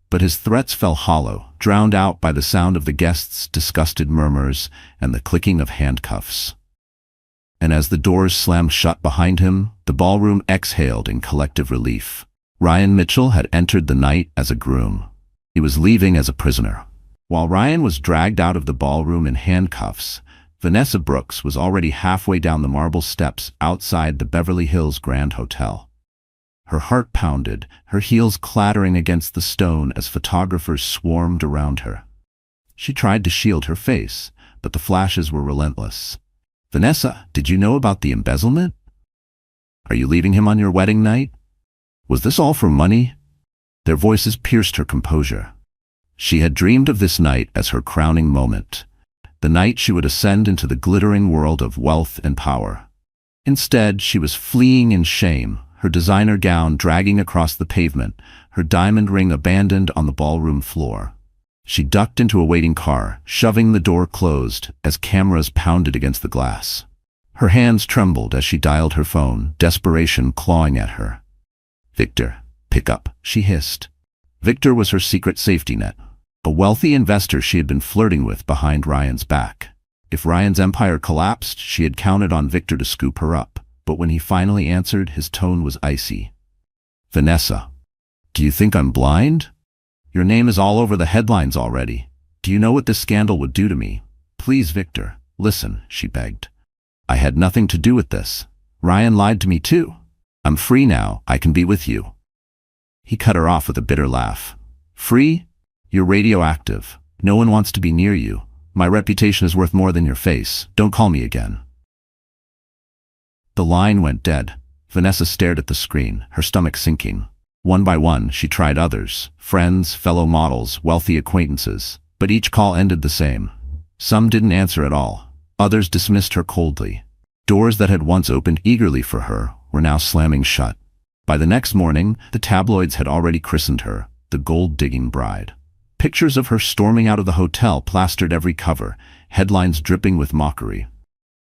But his threats fell hollow, drowned out by the sound of the guests' disgusted murmurs and the clicking of handcuffs. And as the doors slammed shut behind him, the ballroom exhaled in collective relief. Ryan Mitchell had entered the night as a groom. He was leaving as a prisoner. While Ryan was dragged out of the ballroom in handcuffs, Vanessa Brooks was already halfway down the marble steps outside the Beverly Hills Grand Hotel. Her heart pounded, her heels clattering against the stone as photographers swarmed around her. She tried to shield her face, but the flashes were relentless. "Vanessa, did you know about the embezzlement? Are you leaving him on your wedding night? Was this all for money?" Their voices pierced her composure. She had dreamed of this night as her crowning moment, the night she would ascend into the glittering world of wealth and power. Instead, she was fleeing in shame, her designer gown dragging across the pavement, her diamond ring abandoned on the ballroom floor. She ducked into a waiting car, shoving the door closed as cameras pounded against the glass. Her hands trembled as she dialed her phone, desperation clawing at her. "Victor, pick up," she hissed. Victor was her secret safety net, a wealthy investor she had been flirting with behind Ryan's back. If Ryan's empire collapsed, she had counted on Victor to scoop her up. But when he finally answered, his tone was icy. Vanessa. Do you think I'm blind? Your name is all over the headlines already. Do you know what this scandal would do to me? Please, Victor, listen, she begged. I had nothing to do with this. Ryan lied to me too. I'm free now, I can be with you. He cut her off with a bitter laugh. Free? You're radioactive. No one wants to be near you. My reputation is worth more than your face. Don't call me again. The line went dead. Vanessa stared at the screen, her stomach sinking. One by one, she tried others, friends, fellow models, wealthy acquaintances, but each call ended the same. Some didn't answer at all. Others dismissed her coldly. Doors that had once opened eagerly for her were now slamming shut. By the next morning, the tabloids had already christened her the gold-digging bride. Pictures of her storming out of the hotel plastered every cover, headlines dripping with mockery.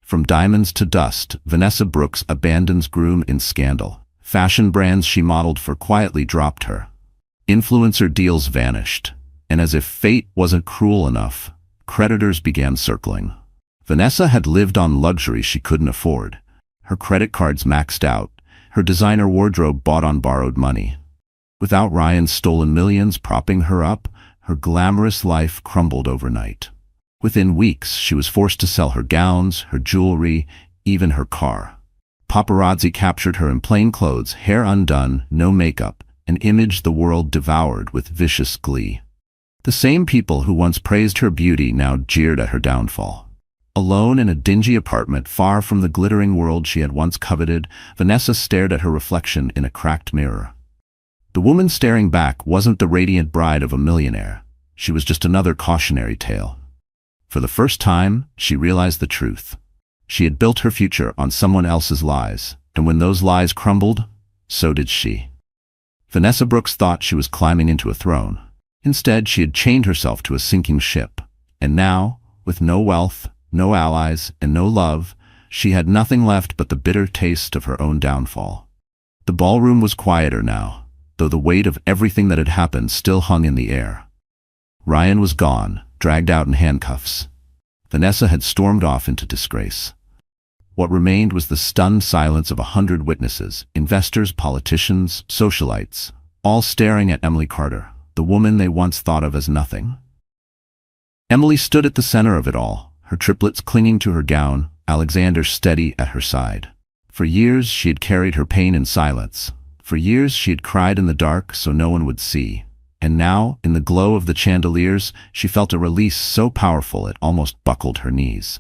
From diamonds to dust, Vanessa Brooks abandons groom in scandal. Fashion brands she modeled for quietly dropped her. Influencer deals vanished. And as if fate wasn't cruel enough, creditors began circling. Vanessa had lived on luxury she couldn't afford. Her credit cards maxed out, her designer wardrobe bought on borrowed money. Without Ryan's stolen millions propping her up, her glamorous life crumbled overnight. Within weeks, she was forced to sell her gowns, her jewelry, even her car. Paparazzi captured her in plain clothes, hair undone, no makeup, an image the world devoured with vicious glee. The same people who once praised her beauty now jeered at her downfall. Alone in a dingy apartment far from the glittering world she had once coveted, Vanessa stared at her reflection in a cracked mirror. The woman staring back wasn't the radiant bride of a millionaire. She was just another cautionary tale. For the first time, she realized the truth. She had built her future on someone else's lies, and when those lies crumbled, so did she. Vanessa Brooks thought she was climbing into a throne. Instead, she had chained herself to a sinking ship. And now, with no wealth, no allies, and no love, she had nothing left but the bitter taste of her own downfall. The ballroom was quieter now, though the weight of everything that had happened still hung in the air. Ryan was gone, dragged out in handcuffs. Vanessa had stormed off into disgrace. What remained was the stunned silence of 100 witnesses, investors, politicians, socialites, all staring at Emily Carter, the woman they once thought of as nothing. Emily stood at the center of it all, her triplets clinging to her gown, Alexander steady at her side. For years she had carried her pain in silence. For years she had cried in the dark so no one would see. And now, in the glow of the chandeliers, she felt a release so powerful it almost buckled her knees.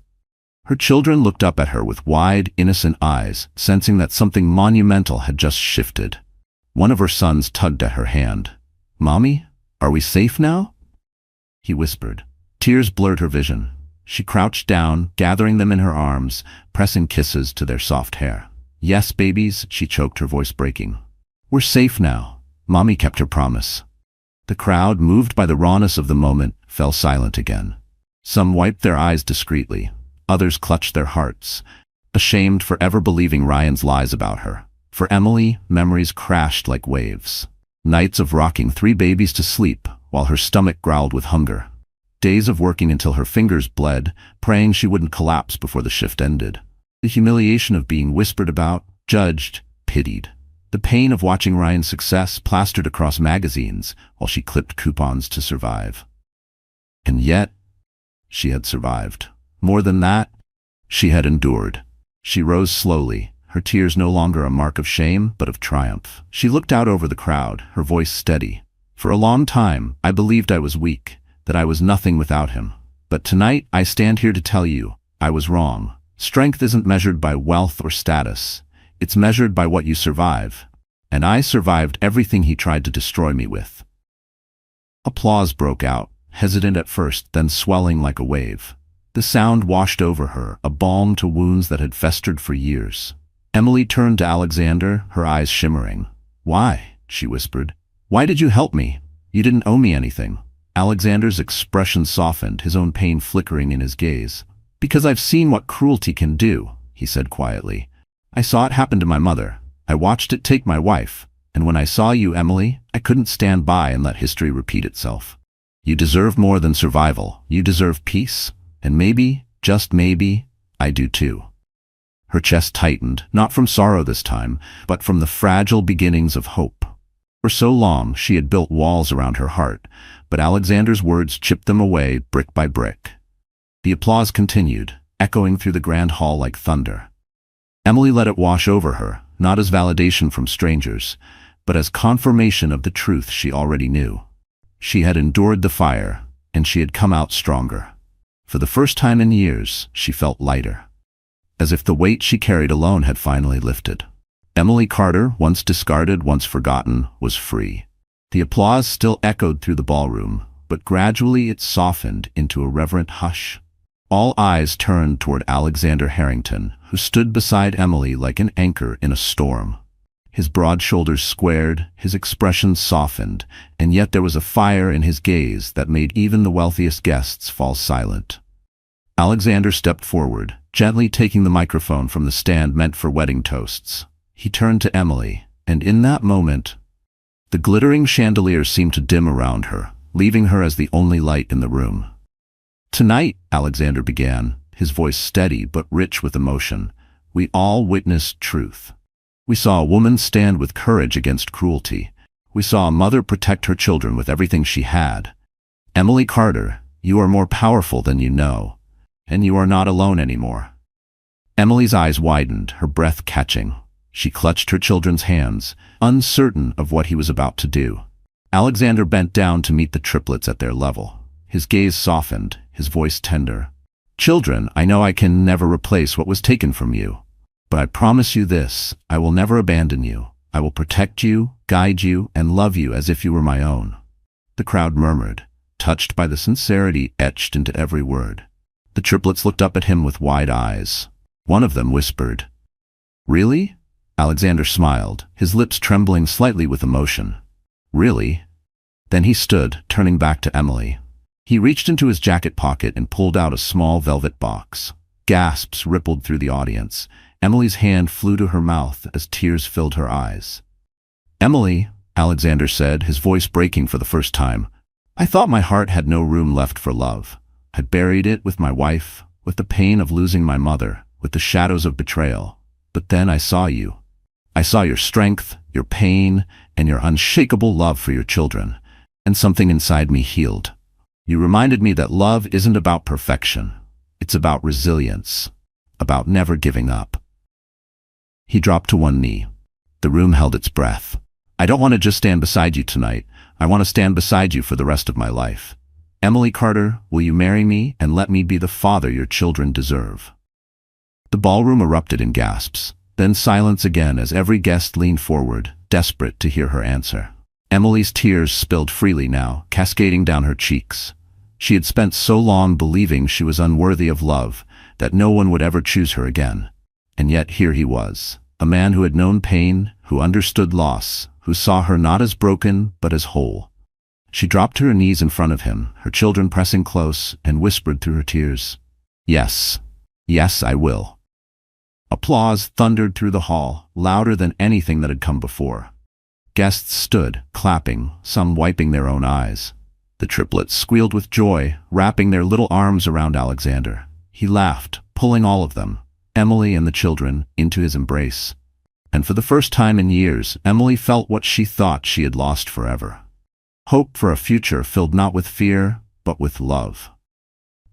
Her children looked up at her with wide, innocent eyes, sensing that something monumental had just shifted. One of her sons tugged at her hand. "Mommy, are we safe now?" He whispered. Tears blurred her vision. She crouched down, gathering them in her arms, pressing kisses to their soft hair. "Yes, babies," she choked, her voice breaking. "We're safe now. Mommy kept her promise." The crowd, moved by the rawness of the moment, fell silent again. Some wiped their eyes discreetly. Others clutched their hearts, ashamed for ever believing Ryan's lies about her. For Emily, memories crashed like waves. Nights of rocking 3 babies to sleep while her stomach growled with hunger. Days of working until her fingers bled, praying she wouldn't collapse before the shift ended. The humiliation of being whispered about, judged, pitied. The pain of watching Ryan's success plastered across magazines while she clipped coupons to survive. And yet, she had survived. More than that, she had endured. She rose slowly, her tears no longer a mark of shame, but of triumph. She looked out over the crowd, her voice steady. "For a long time, I believed I was weak, that I was nothing without him. But tonight, I stand here to tell you, I was wrong. Strength isn't measured by wealth or status. It's measured by what you survive. And I survived everything he tried to destroy me with." Applause broke out, hesitant at first, then swelling like a wave. The sound washed over her, a balm to wounds that had festered for years. Emily turned to Alexander, her eyes shimmering. "Why?" she whispered. "Why did you help me? You didn't owe me anything." Alexander's expression softened, his own pain flickering in his gaze. "Because I've seen what cruelty can do," he said quietly. "I saw it happen to my mother. I watched it take my wife. And when I saw you, Emily, I couldn't stand by and let history repeat itself. You deserve more than survival. You deserve peace. And maybe, just maybe, I do too." Her chest tightened, not from sorrow this time, but from the fragile beginnings of hope. For so long, she had built walls around her heart, but Alexander's words chipped them away brick by brick. The applause continued, echoing through the grand hall like thunder. Emily let it wash over her, not as validation from strangers, but as confirmation of the truth she already knew. She had endured the fire, and she had come out stronger. For the first time in years, she felt lighter, as if the weight she carried alone had finally lifted. Emily Carter, once discarded, once forgotten, was free. The applause still echoed through the ballroom, but gradually it softened into a reverent hush. All eyes turned toward Alexander Harrington, who stood beside Emily like an anchor in a storm. His broad shoulders squared, his expression softened, and yet there was a fire in his gaze that made even the wealthiest guests fall silent. Alexander stepped forward, gently taking the microphone from the stand meant for wedding toasts. He turned to Emily, and in that moment, the glittering chandelier seemed to dim around her, leaving her as the only light in the room. "Tonight," Alexander began, his voice steady but rich with emotion, "we all witnessed truth. We saw a woman stand with courage against cruelty. We saw a mother protect her children with everything she had. Emily Carter, you are more powerful than you know, and you are not alone anymore." Emily's eyes widened, her breath catching. She clutched her children's hands, uncertain of what he was about to do. Alexander bent down to meet the triplets at their level. His gaze softened, his voice tender. "Children, I know I can never replace what was taken from you. But I promise you this, I will never abandon you. I will protect you, guide you, and love you as if you were my own." The crowd murmured, touched by the sincerity etched into every word. The triplets looked up at him with wide eyes. One of them whispered, "Really?" Alexander smiled, his lips trembling slightly with emotion. "Really?" Then he stood, turning back to Emily. He reached into his jacket pocket and pulled out a small velvet box. Gasps rippled through the audience. Emily's hand flew to her mouth as tears filled her eyes. "Emily," Alexander said, his voice breaking for the first time, "I thought my heart had no room left for love. I'd buried it with my wife, with the pain of losing my mother, with the shadows of betrayal. But then I saw you. I saw your strength, your pain, and your unshakable love for your children, and something inside me healed. You reminded me that love isn't about perfection. It's about resilience, about never giving up." He dropped to one knee. The room held its breath. "I don't want to just stand beside you tonight. I want to stand beside you for the rest of my life. Emily Carter, will you marry me and let me be the father your children deserve?" The ballroom erupted in gasps, then silence again as every guest leaned forward, desperate to hear her answer. Emily's tears spilled freely now, cascading down her cheeks. She had spent so long believing she was unworthy of love, that no one would ever choose her again. And yet here he was, a man who had known pain, who understood loss, who saw her not as broken, but as whole. She dropped to her knees in front of him, her children pressing close, and whispered through her tears, "Yes, yes, I will." Applause thundered through the hall, louder than anything that had come before. Guests stood, clapping, some wiping their own eyes. The triplets squealed with joy, wrapping their little arms around Alexander. He laughed, pulling all of them, Emily and the children, into his embrace. And for the first time in years, Emily felt what she thought she had lost forever. Hope for a future filled not with fear, but with love.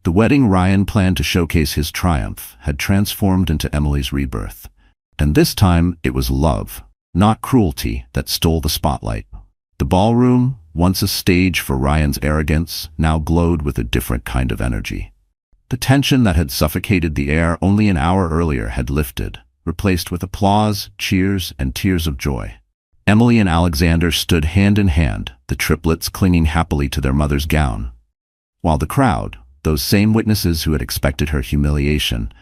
The wedding Ryan planned to showcase his triumph had transformed into Emily's rebirth. And this time it was love, not cruelty, that stole the spotlight. The ballroom, once a stage for Ryan's arrogance, now glowed with a different kind of energy. The tension that had suffocated the air only an hour earlier had lifted, replaced with applause, cheers, and tears of joy. Emily and Alexander stood hand in hand, the triplets clinging happily to their mother's gown, while the crowd, those same witnesses who had expected her humiliation,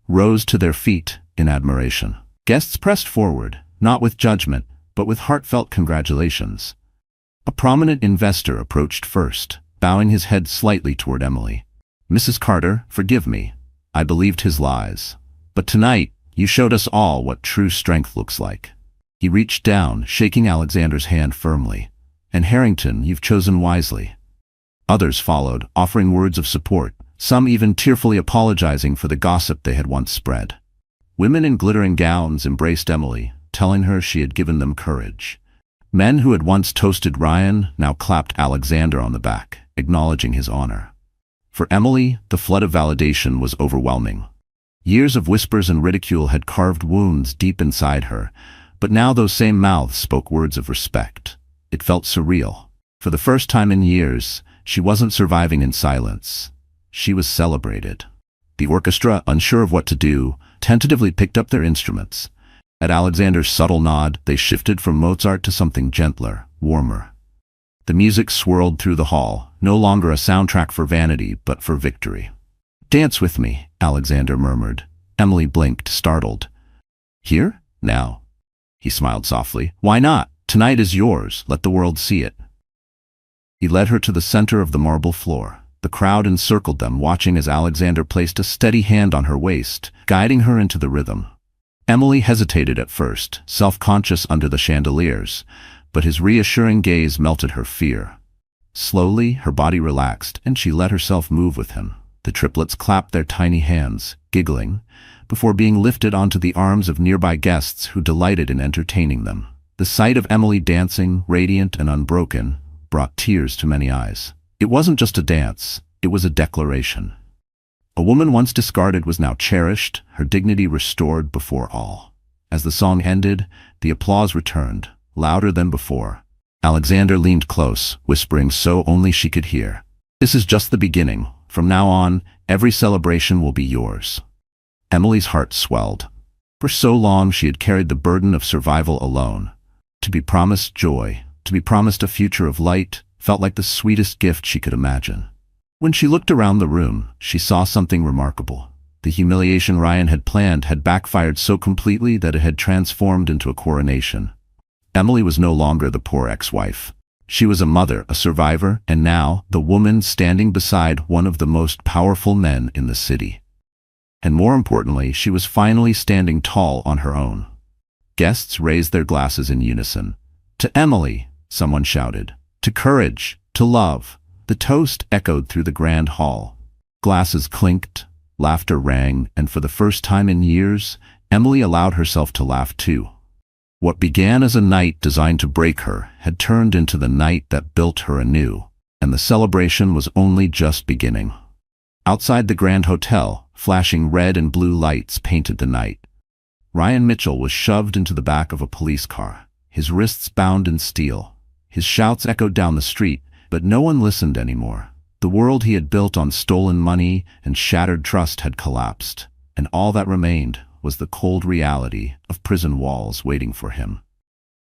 rose to their feet in admiration. Guests pressed forward, not with judgment, but with heartfelt congratulations. A prominent investor approached first, bowing his head slightly toward Emily. "Mrs. Carter, forgive me. I believed his lies. But tonight, you showed us all what true strength looks like." He reached down, shaking Alexander's hand firmly. "And Harrington, you've chosen wisely." Others followed, offering words of support, some even tearfully apologizing for the gossip they had once spread. Women in glittering gowns embraced Emily, telling her she had given them courage. Men who had once toasted Ryan now clapped Alexander on the back, acknowledging his honor. For Emily, the flood of validation was overwhelming. Years of whispers and ridicule had carved wounds deep inside her, but now those same mouths spoke words of respect. It felt surreal. For the first time in years, she wasn't surviving in silence. She was celebrated. The orchestra, unsure of what to do, tentatively picked up their instruments. At Alexander's subtle nod, they shifted from Mozart to something gentler, warmer. The music swirled through the hall, no longer a soundtrack for vanity, but for victory. "Dance with me," Alexander murmured. Emily blinked, startled. "Here? Now?" He smiled softly. "Why not? Tonight is yours. Let the world see it." He led her to the center of the marble floor. The crowd encircled them, watching as Alexander placed a steady hand on her waist, guiding her into the rhythm. Emily hesitated at first, self-conscious under the chandeliers, but his reassuring gaze melted her fear. Slowly, her body relaxed, and she let herself move with him. The triplets clapped their tiny hands, giggling, before being lifted onto the arms of nearby guests who delighted in entertaining them. The sight of Emily dancing, radiant and unbroken, brought tears to many eyes. It wasn't just a dance, it was a declaration. A woman once discarded was now cherished, her dignity restored before all. As the song ended, the applause returned, louder than before. Alexander leaned close, whispering so only she could hear. "This is just the beginning. From now on, every celebration will be yours." Emily's heart swelled. For so long she had carried the burden of survival alone. To be promised joy, to be promised a future of light, felt like the sweetest gift she could imagine. When she looked around the room, she saw something remarkable. The humiliation Ryan had planned had backfired so completely that it had transformed into a coronation. Emily was no longer the poor ex-wife. She was a mother, a survivor, and now the woman standing beside one of the most powerful men in the city. And more importantly, she was finally standing tall on her own. Guests raised their glasses in unison. "To Emily," someone shouted. "To courage, to love." The toast echoed through the grand hall. Glasses clinked, laughter rang, and for the first time in years, Emily allowed herself to laugh too. What began as a night designed to break her had turned into the night that built her anew, and the celebration was only just beginning. Outside the Grand Hotel, flashing red and blue lights painted the night. Ryan Mitchell was shoved into the back of a police car, his wrists bound in steel. His shouts echoed down the street, but no one listened anymore. The world he had built on stolen money and shattered trust had collapsed, and all that remained was the cold reality of prison walls waiting for him.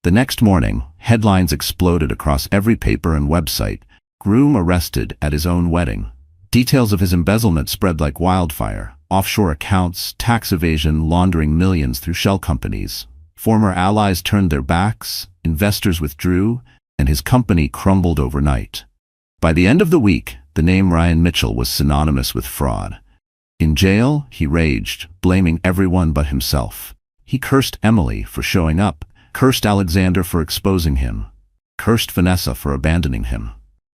The next morning, headlines exploded across every paper and website. Groom arrested at his own wedding. Details of his embezzlement spread like wildfire. Offshore accounts, tax evasion, laundering millions through shell companies. Former allies turned their backs, investors withdrew, and his company crumbled overnight. By the end of the week, the name Ryan Mitchell was synonymous with fraud. In jail, he raged, blaming everyone but himself. He cursed Emily for showing up, cursed Alexander for exposing him, cursed Vanessa for abandoning him.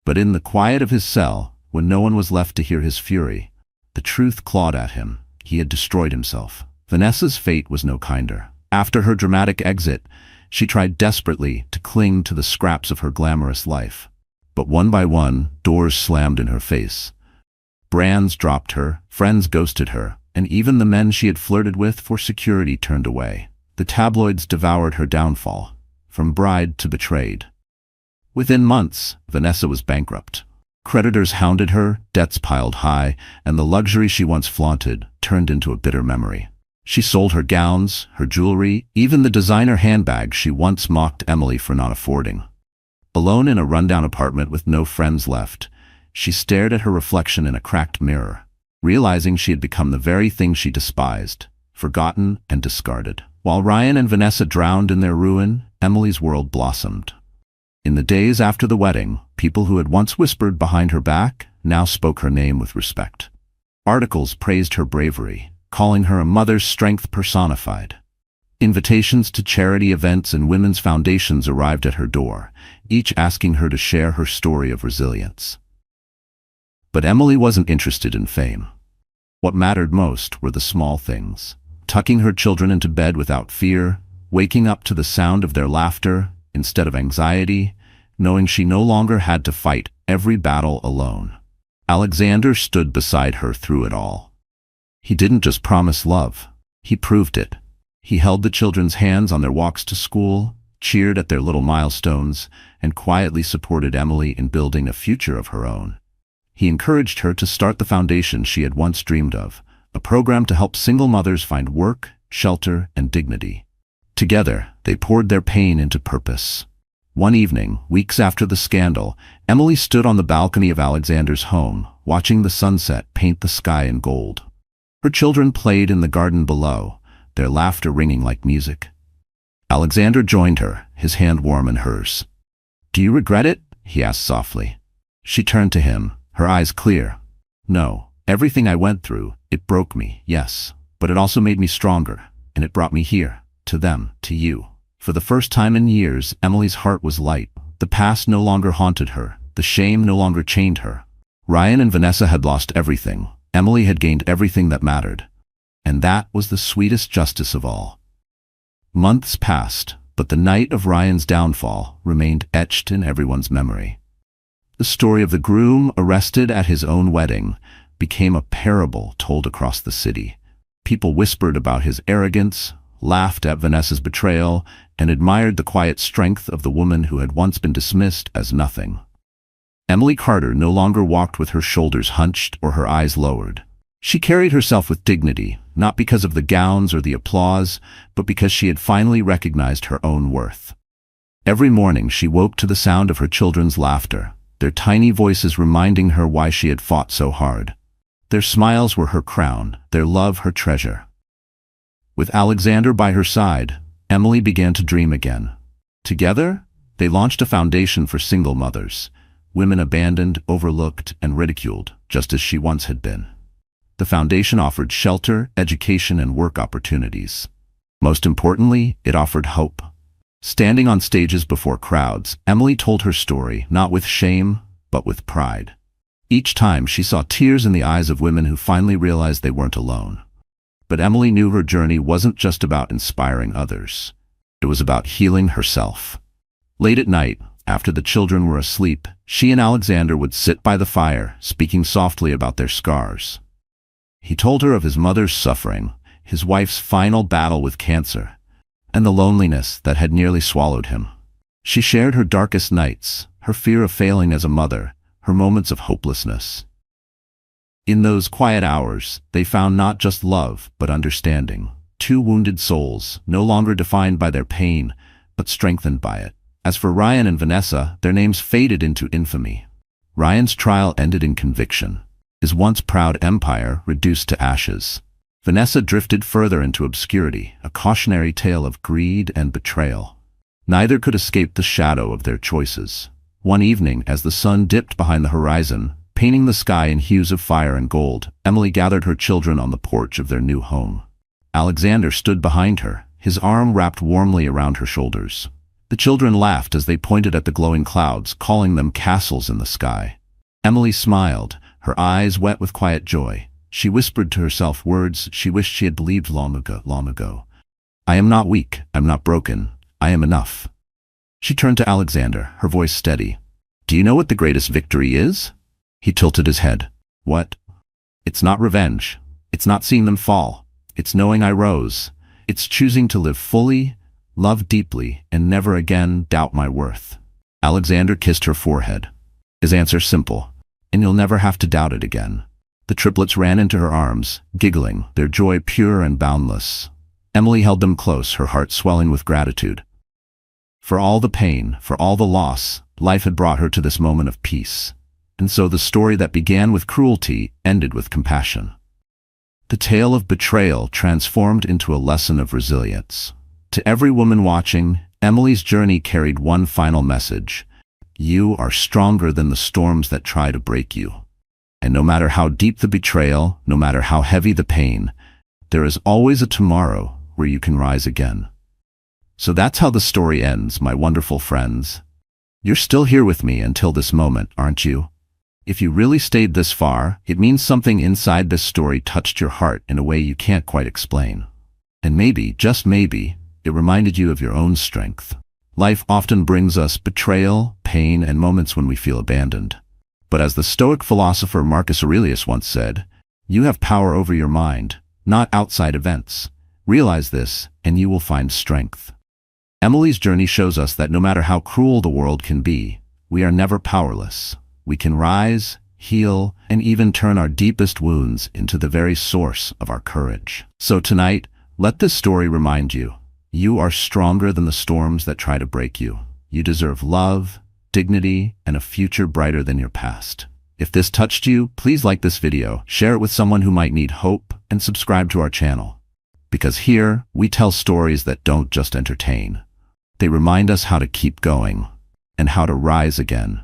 But in the quiet of his cell, when no one was left to hear his fury, the truth clawed at him. He had destroyed himself. Vanessa's fate was no kinder. After her dramatic exit, she tried desperately to cling to the scraps of her glamorous life. But one by one, doors slammed in her face. Brands dropped her, friends ghosted her, and even the men she had flirted with for security turned away. The tabloids devoured her downfall, from bride to betrayed. Within months, Vanessa was bankrupt. Creditors hounded her, debts piled high, and the luxury she once flaunted turned into a bitter memory. She sold her gowns, her jewelry, even the designer handbag she once mocked Emily for not affording. Alone in a rundown apartment with no friends left, she stared at her reflection in a cracked mirror, realizing she had become the very thing she despised, forgotten and discarded. While Ryan and Vanessa drowned in their ruin, Emily's world blossomed. In the days after the wedding, people who had once whispered behind her back now spoke her name with respect. Articles praised her bravery, calling her a mother's strength personified. Invitations to charity events and women's foundations arrived at her door, each asking her to share her story of resilience. But Emily wasn't interested in fame. What mattered most were the small things. Tucking her children into bed without fear, waking up to the sound of their laughter, instead of anxiety, knowing she no longer had to fight every battle alone. Alexander stood beside her through it all. He didn't just promise love, he proved it. He held the children's hands on their walks to school, cheered at their little milestones, and quietly supported Emily in building a future of her own. He encouraged her to start the foundation she had once dreamed of, a program to help single mothers find work, shelter, and dignity. Together, they poured their pain into purpose. One evening, weeks after the scandal, Emily stood on the balcony of Alexander's home, watching the sunset paint the sky in gold. Her children played in the garden below, their laughter ringing like music. Alexander joined her, his hand warm in hers. "Do you regret it?" he asked softly. She turned to him, her eyes clear. "No, everything I went through, it broke me, yes, but it also made me stronger, and it brought me here, to them, to you." For the first time in years, Emily's heart was light. The past no longer haunted her, the shame no longer chained her. Ryan and Vanessa had lost everything. Emily had gained everything that mattered. And that was the sweetest justice of all. Months passed, but the night of Ryan's downfall remained etched in everyone's memory. The story of the groom arrested at his own wedding became a parable told across the city. People whispered about his arrogance, laughed at Vanessa's betrayal, and admired the quiet strength of the woman who had once been dismissed as nothing. Emily Carter no longer walked with her shoulders hunched or her eyes lowered. She carried herself with dignity, not because of the gowns or the applause, but because she had finally recognized her own worth. Every morning she woke to the sound of her children's laughter, their tiny voices reminding her why she had fought so hard. Their smiles were her crown, their love her treasure. With Alexander by her side, Emily began to dream again. Together, they launched a foundation for single mothers, women abandoned, overlooked, and ridiculed, just as she once had been. The foundation offered shelter, education, and work opportunities. Most importantly, it offered hope. Standing on stages before crowds, Emily told her story, not with shame, but with pride. Each time she saw tears in the eyes of women who finally realized they weren't alone. But Emily knew her journey wasn't just about inspiring others. It was about healing herself. Late at night, after the children were asleep, she and Alexander would sit by the fire, speaking softly about their scars. He told her of his mother's suffering, his wife's final battle with cancer, and the loneliness that had nearly swallowed him. She shared her darkest nights, her fear of failing as a mother, her moments of hopelessness. In those quiet hours, they found not just love, but understanding. Two wounded souls, no longer defined by their pain, but strengthened by it. As for Ryan and Vanessa, their names faded into infamy. Ryan's trial ended in conviction, his once proud empire reduced to ashes. Vanessa drifted further into obscurity, a cautionary tale of greed and betrayal. Neither could escape the shadow of their choices. One evening, as the sun dipped behind the horizon, painting the sky in hues of fire and gold, Emily gathered her children on the porch of their new home. Alexander stood behind her, his arm wrapped warmly around her shoulders. The children laughed as they pointed at the glowing clouds, calling them castles in the sky. Emily smiled, her eyes wet with quiet joy. She whispered to herself words she wished she had believed long ago. "I am not weak, I'm not broken, I am enough." She turned to Alexander, her voice steady. "Do you know what the greatest victory is?" He tilted his head. "What?" "It's not revenge. It's not seeing them fall. It's knowing I rose. It's choosing to live fully, love deeply, and never again doubt my worth." Alexander kissed her forehead. His answer simple, "And you'll never have to doubt it again." The triplets ran into her arms, giggling, their joy pure and boundless. Emily held them close, her heart swelling with gratitude. For all the pain, for all the loss, life had brought her to this moment of peace. And so the story that began with cruelty ended with compassion. The tale of betrayal transformed into a lesson of resilience. To every woman watching, Emily's journey carried one final message. You are stronger than the storms that try to break you. And no matter how deep the betrayal, no matter how heavy the pain, there is always a tomorrow where you can rise again. So that's how the story ends, my wonderful friends. You're still here with me until this moment, aren't you? If you really stayed this far, it means something inside this story touched your heart in a way you can't quite explain. And maybe, just maybe, it reminded you of your own strength. Life often brings us betrayal, pain, and moments when we feel abandoned. But as the Stoic philosopher Marcus Aurelius once said, "You have power over your mind, not outside events. Realize this, and you will find strength." Emily's journey shows us that no matter how cruel the world can be, we are never powerless. We can rise, heal, and even turn our deepest wounds into the very source of our courage. So tonight, let this story remind you, you are stronger than the storms that try to break you. You deserve love, dignity, and a future brighter than your past. If this touched you, please like this video, share it with someone who might need hope, and subscribe to our channel. Because here, we tell stories that don't just entertain. They remind us how to keep going and how to rise again.